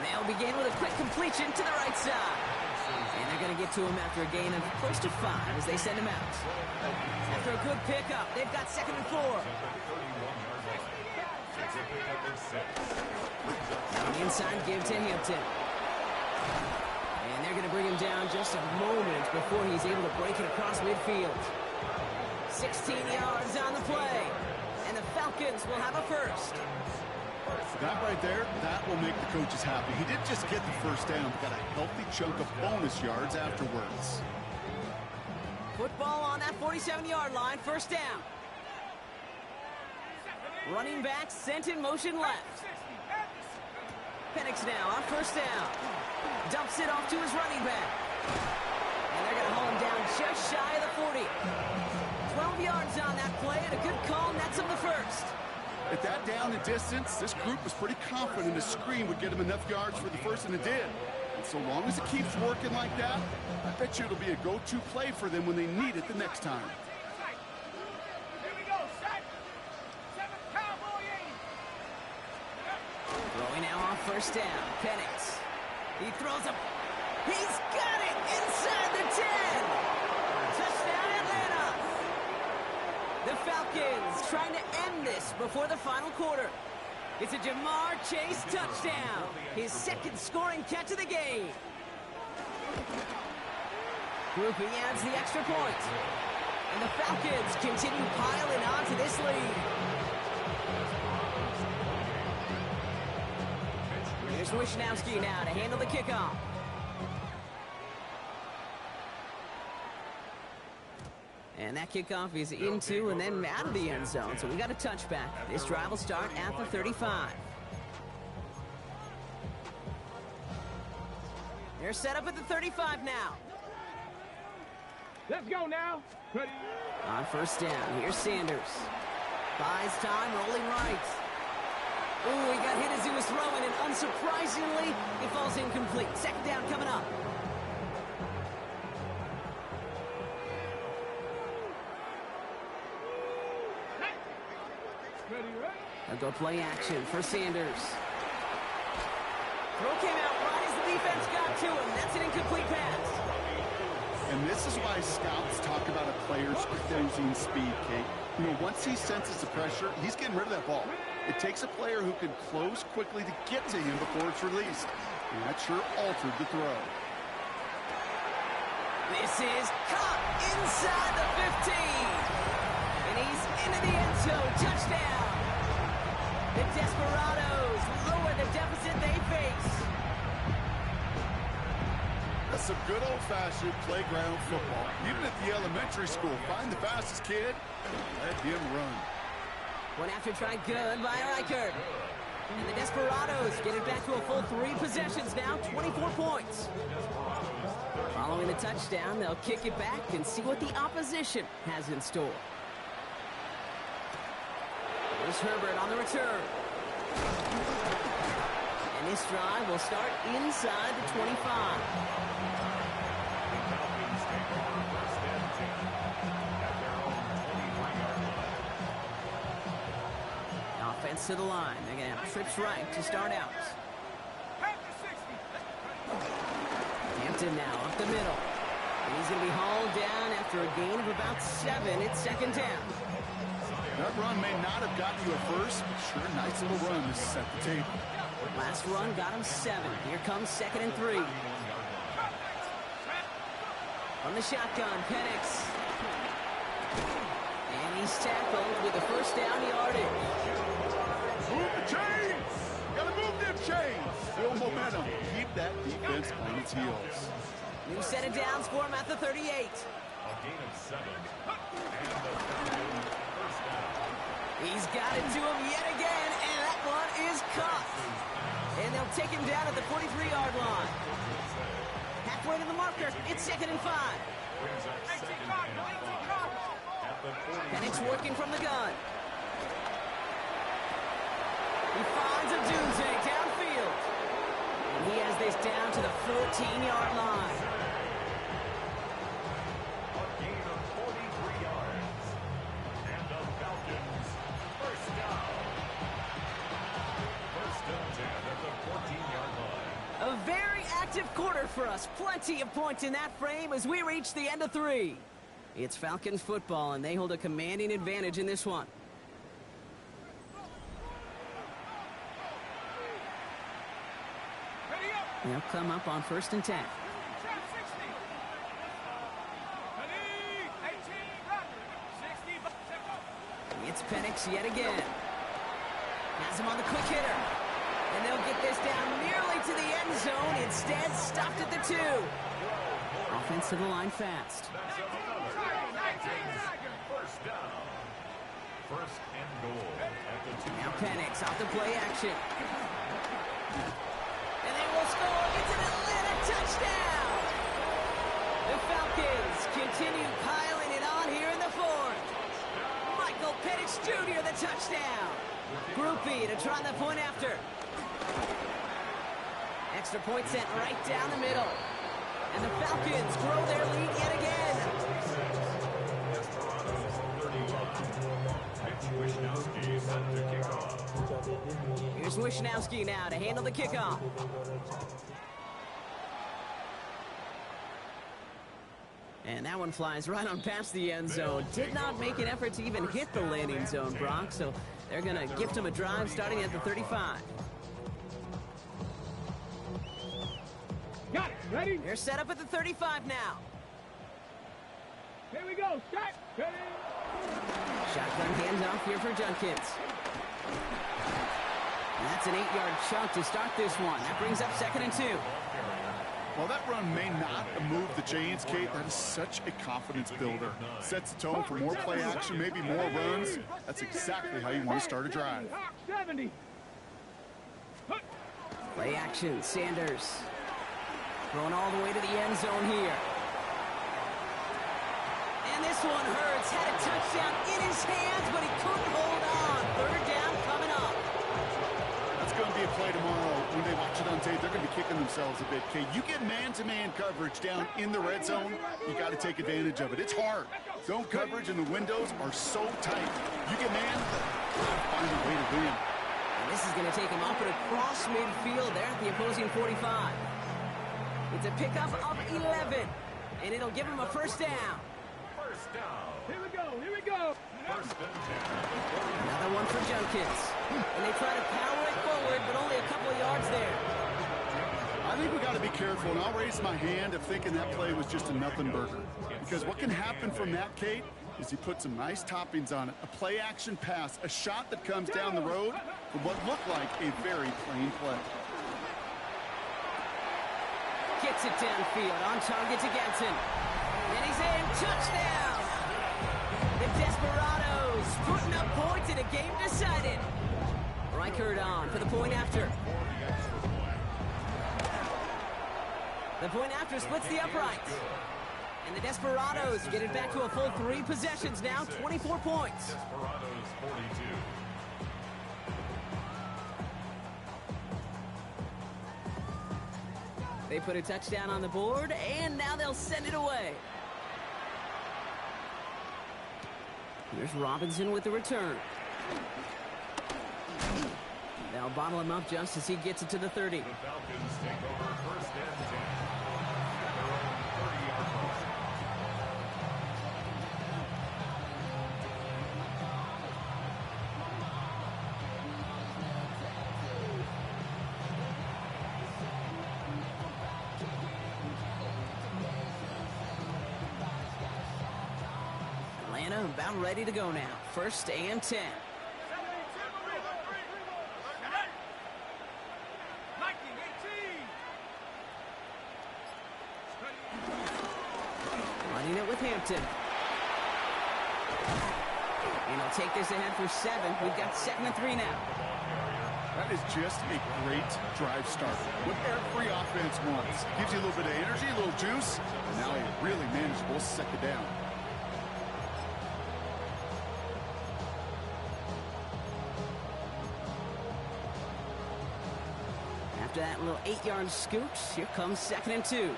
They'll begin with a quick completion to the right side. And they're going to get to him after a gain of close to 5 as they send him out. After a good pickup, they've got 2nd and 4. On the inside, give to Hampton. And they're going to bring him down just a moment before he's able to break it across midfield. 16 yards on the play. And the Falcons will have a first. That right there, that will make the coaches happy. He didn't just get the first down, but got a healthy chunk of bonus yards afterwards. Football on that 47-yard line, first down. Running back sent in motion left. Penix now on first down. Dumps it off to his running back. And they're going to haul him down just shy of the 40. 12 yards on that play, and a good call nets him the first. At that down and distance, this group was pretty confident a screen would get him enough yards for the first, and it did. And so long as it keeps working like that, I bet you it'll be a go-to play for them when they need it the next time. Throwing now on first down, Penix. He throws up. He's got it inside the 10. Touchdown, Atlanta. The Falcons trying to end this before the final quarter. It's a Jamar Chase touchdown. His second scoring catch of the game. Groupie adds the extra point. And the Falcons continue piling on to this lead. Here's Wishnowski now to handle the kickoff. And that kickoff is into and then out of the end zone. So we got a touchback. This drive will start at the 35. They're set up at the 35 now. Let's go now. Ready. On first down, here's Sanders. Buys time, rolling right. Ooh, he got hit as he was throwing, and unsurprisingly, it falls incomplete. Second down coming up. They'll go play action for Sanders. Throw came out right as the defense got to him. That's an incomplete pass. And this is why scouts talk about a player's closing speed, Kate. You know, once he senses the pressure, he's getting rid of that ball. It takes a player who can close quickly to get to him before it's released. And that sure altered the throw. This is caught inside the 15. And he's into the end zone. Touchdown. The Desperados lower the deficit they face. That's some good old-fashioned playground football. Even at the elementary school, find the fastest kid and let him run. One after try good by Reichert. And the Desperados get it back to a full 3 possessions now, 24 points. Following the touchdown, they'll kick it back and see what the opposition has in store. Here's Herbert on the return. And this drive will start inside the 25. Offense to the line. They're going to have trips right to start out. Hampton now up the middle. And he's going to be hauled down after a gain of about 7. It's second down. That run may not have gotten you a first, but sure, nice little run to set the table. Last run got him 7. Here comes 2nd and 3. From the shotgun, Penix. And he's tackled with a first down yardage. Move the chains! Gotta move them chains! Build momentum. Keep that defense on its heels. New set of downs for him at the 38. A gain of 7. He's got it to him yet again, and that one is caught. And they'll take him down at the 43-yard line. Halfway to the marker, it's 2nd and 5. Penix working from the gun. He finds a Dunze downfield. And he has this down to the 14-yard line. A gain of 43 yards. And the Falcons, first down. First and 10 at the 14-yard line. A very active quarter for us. Plenty of points in that frame as we reach the end of 3. It's Falcons football, and they hold a commanding advantage in this one. They'll come up on 1st and 10. It's Penix yet again. Has him on the quick hitter. And they'll get this down nearly to the end zone. Instead, stopped at the 2. Offense to the line fast. First down. First and goal at the 2. Now Penix off the play action. And they will score. It's an Atlanta touchdown. The Falcons continue piling it on here in the 4th. Michael Penix Jr. the touchdown. Groupie to try the point after. Extra point sent right down the middle. And the Falcons grow their lead yet again. Here's Wishnowski now to handle the kickoff. And that one flies right on past the end zone. Did not make an effort to even hit the landing zone, Brock. So they're going to gift him a drive starting at the 35. Got it. Ready? They're set up at the 35 now. Here we go. Start. Ready. Shotgun handoff here for Junkins. And that's an 8-yard chunk to start this one. That brings up 2nd and 2. While that run may not move the chains, Kate, that is such a confidence builder. Sets the tone for more play action, maybe more runs. That's exactly how you want to start a drive. 70. Play action, Sanders. Going all the way to the end zone here. And this one hurts. Had a touchdown in his hands, but he couldn't hold on. 3rd down coming up. That's going to be a play tomorrow. When they watch it on tape, they're going to be kicking themselves a bit, Kate. You get man-to-man coverage down in the red zone, you got to take advantage of it. It's hard. Zone coverage and the windows are so tight. You get man, find a way to win. And this is going to take him up and across midfield there at the opposing 45. It's a pickup of 11, and it'll give him a 1st down. First down. Here we go. Here we go. First and 10. Another one for Junkins. And they try to power it forward, but only a couple of yards there. I think we got to be careful, and I'll raise my hand of thinking that play was just a nothing burger. Because what can happen from that, Kate, is he put some nice toppings on it. A play-action pass, a shot that comes down the road for what looked like a very plain play. Gets it downfield, on target to Ganson. And he's in, touchdown! The Desperados putting up points in a game decided. Reichert on for the point after. The point after splits the uprights. And the Desperados get it back to a full 3 possessions now, 24 points. Desperados 42. They put a touchdown on the board, and now they'll send it away. Here's Robinson with the return. They'll bottle him up just as he gets it to the 30. The Falcons take over 1st and 10. Their own 30-yard line. Atlanta about ready to go now. 1st and 10. Running it with Hampton. And he'll take this ahead for 7. We've got 2nd and 3 now. That is just a great drive starter. What every offense wants. Gives you a little bit of energy, a little juice, and now a really manageable 2nd down. After that little 8-yard scooch, here comes 2nd and 2.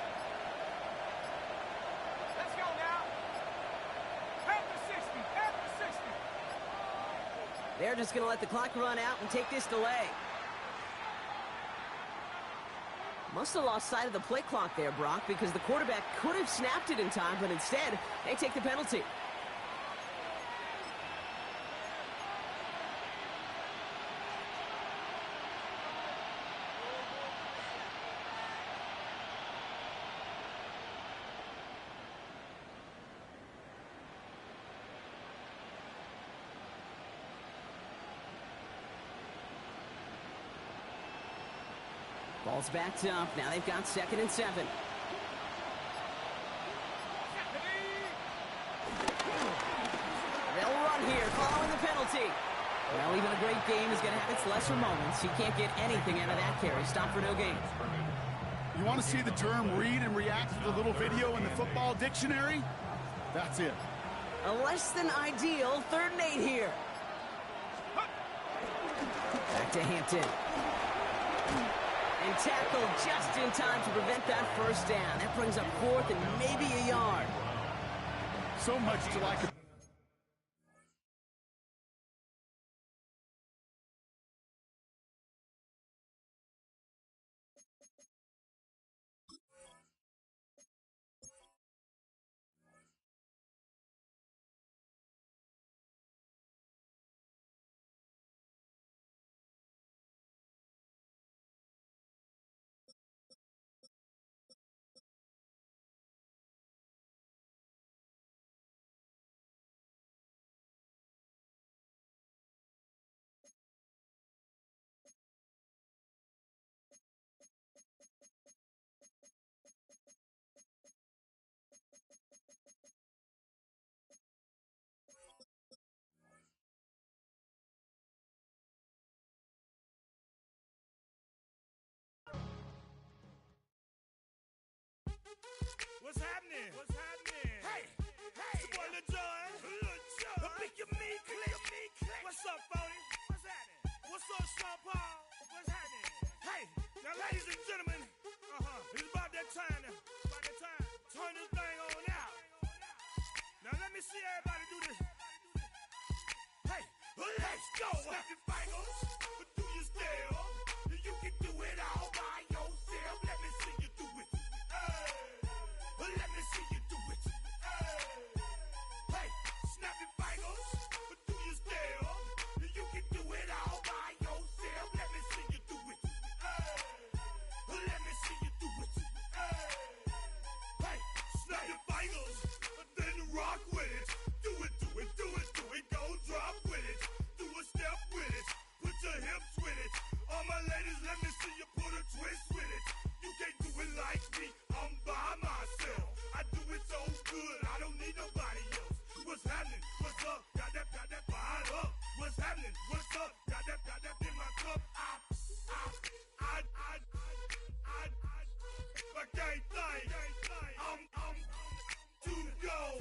Let's go now. After 60. After 60. They're just going to let the clock run out and take this delay. Must have lost sight of the play clock there, Brock, because the quarterback could have snapped it in time, but instead, they take the penalty. Ball's backed up. Now they've got 2nd and 7. They'll run here following the penalty. Well, even a great game is going to have its lesser moments. He can't get anything out of that carry. Stop for no gain. You want to see the term read and react to the little video in the football dictionary? That's it. A less than ideal 3rd and 8 here. Back to Hampton. And tackled just in time to prevent that first down. That brings up 4th and maybe a yard. So much to like. What's happening? What's happening? Hey, hey, it's your boy Lil Jon. I think you mean click. What's up, 40? What's happening? What's up, Sean Paul? What's happening? Hey, now ladies and gentlemen, it's about that time now. About that time. Turn this thing on out. Now let me see everybody do this. Hey, let's go. Snap your fingers, do your style. You can do it all by yourself. Let me see you do it. Let me see you do it. Hey, snap your fingers, do your style. You can do it all by yourself. Let me see you do it. Let me see you do it. Hey, snap your fingers, then rock with it. Do it, do it, do it, do it. Go drop with it. Do a step with it. Put your hips with it. All my ladies, let me see you put a twist with it. You can't do it like me. I'm by myself. I do it so good, I don't need nobody else. What's happening? What's up? Got that fired up. What's happening? What's up? Got that in my cup. I can't think. I'm too go.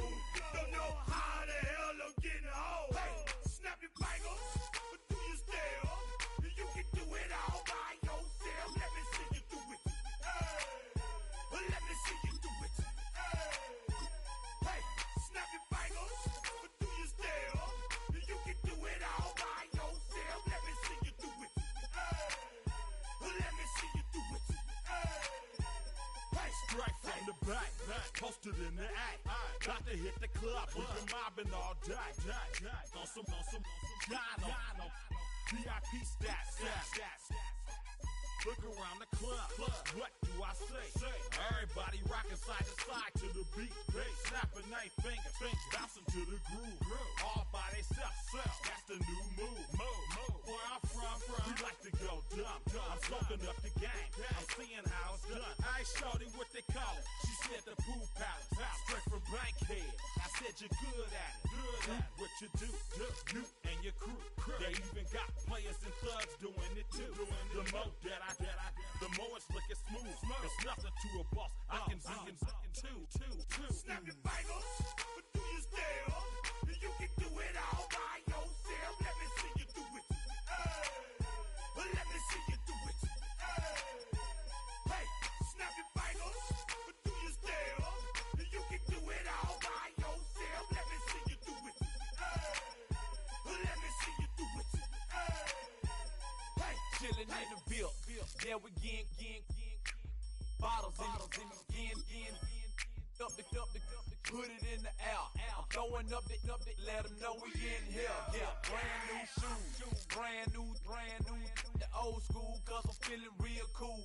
Don't know how the hell I'm getting home. Hey, snap your fingers, do your style. You can do it all by yourself. Let me see you do it. Let me see you do it. Hey, snap your fingers, do your style. You can do it all by yourself. Let me see you do it. Let me see you do it. Hey, straight from the back, posted in the act. Got to hit the club, we've been mobbing all day. On some Dino, VIP stats. Look around the club, what do I say? Everybody rocking side to side to the beat. Snapping they fingers, bouncing to the groove. All by themselves, that's the new move. Where I'm from, we like to go dumb. I'm soaking up the game, I'm seeing how it's done. I ain't shorty what they call it. She said the pool palace, straight from Bankhead. I said you're good at it. Do what you do, you and your crew. They even got players and thugs doing it too. The more the more it's looking smooth. It's nothing to a boss. I can two. Snap your fingers, do your style. You can do it all by yourself. Let me see you do it. Let me see you do it. Hey, snap your fingers, do your style. You can do it all by yourself. Let me see you do it. Let me see you do it. Hey, chillin' in the bill. Yeah, we getting bottles in again. Up the put it in the air. I'm throwing up the let them know we in here. Yeah, brand new shoes, brand new. The old school, cause I'm feeling real cool.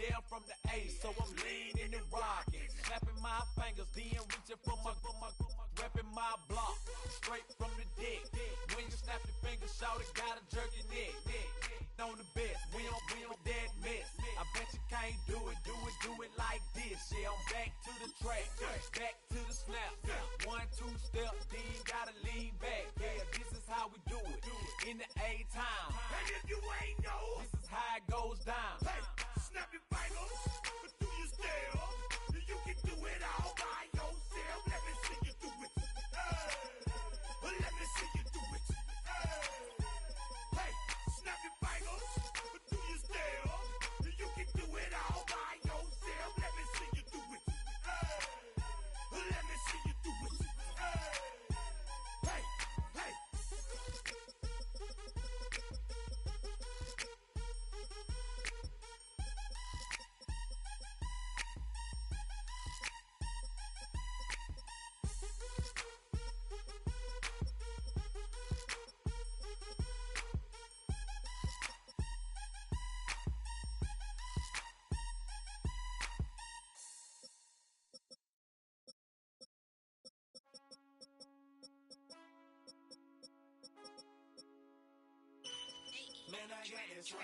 Yeah, I'm from the A, so I'm leaning and rocking. Snapping my fingers, then reaching for my repping my block. Straight from the deck. When you snap your fingers, shout it, gotta jerk your neck. On the best, we don't that mess. I bet you in the A-Town. And if you ain't know, this is how it goes down. Hey, snap your fingers, but do you still? You can do it all by yourself. Let me see you do it. Let me see you do it. Hey, snap your fingers, but do you still? You can do it all by yourself. Let me see you do it. Let me see you do it. Hey, hey. Man, I got this swag.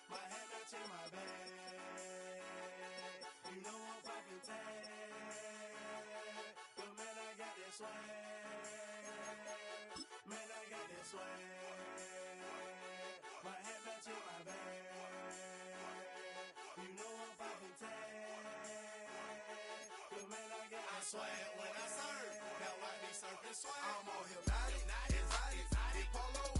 My head matching my bag. You know I'm poppin' tag. But man, I got this swag. Man, I got this swag. My head matching my bag. You know I'm poppin' tag. But man, I got this swag. When I serve, now I be surfing swag. I'm on hypnotic, exotic, polo.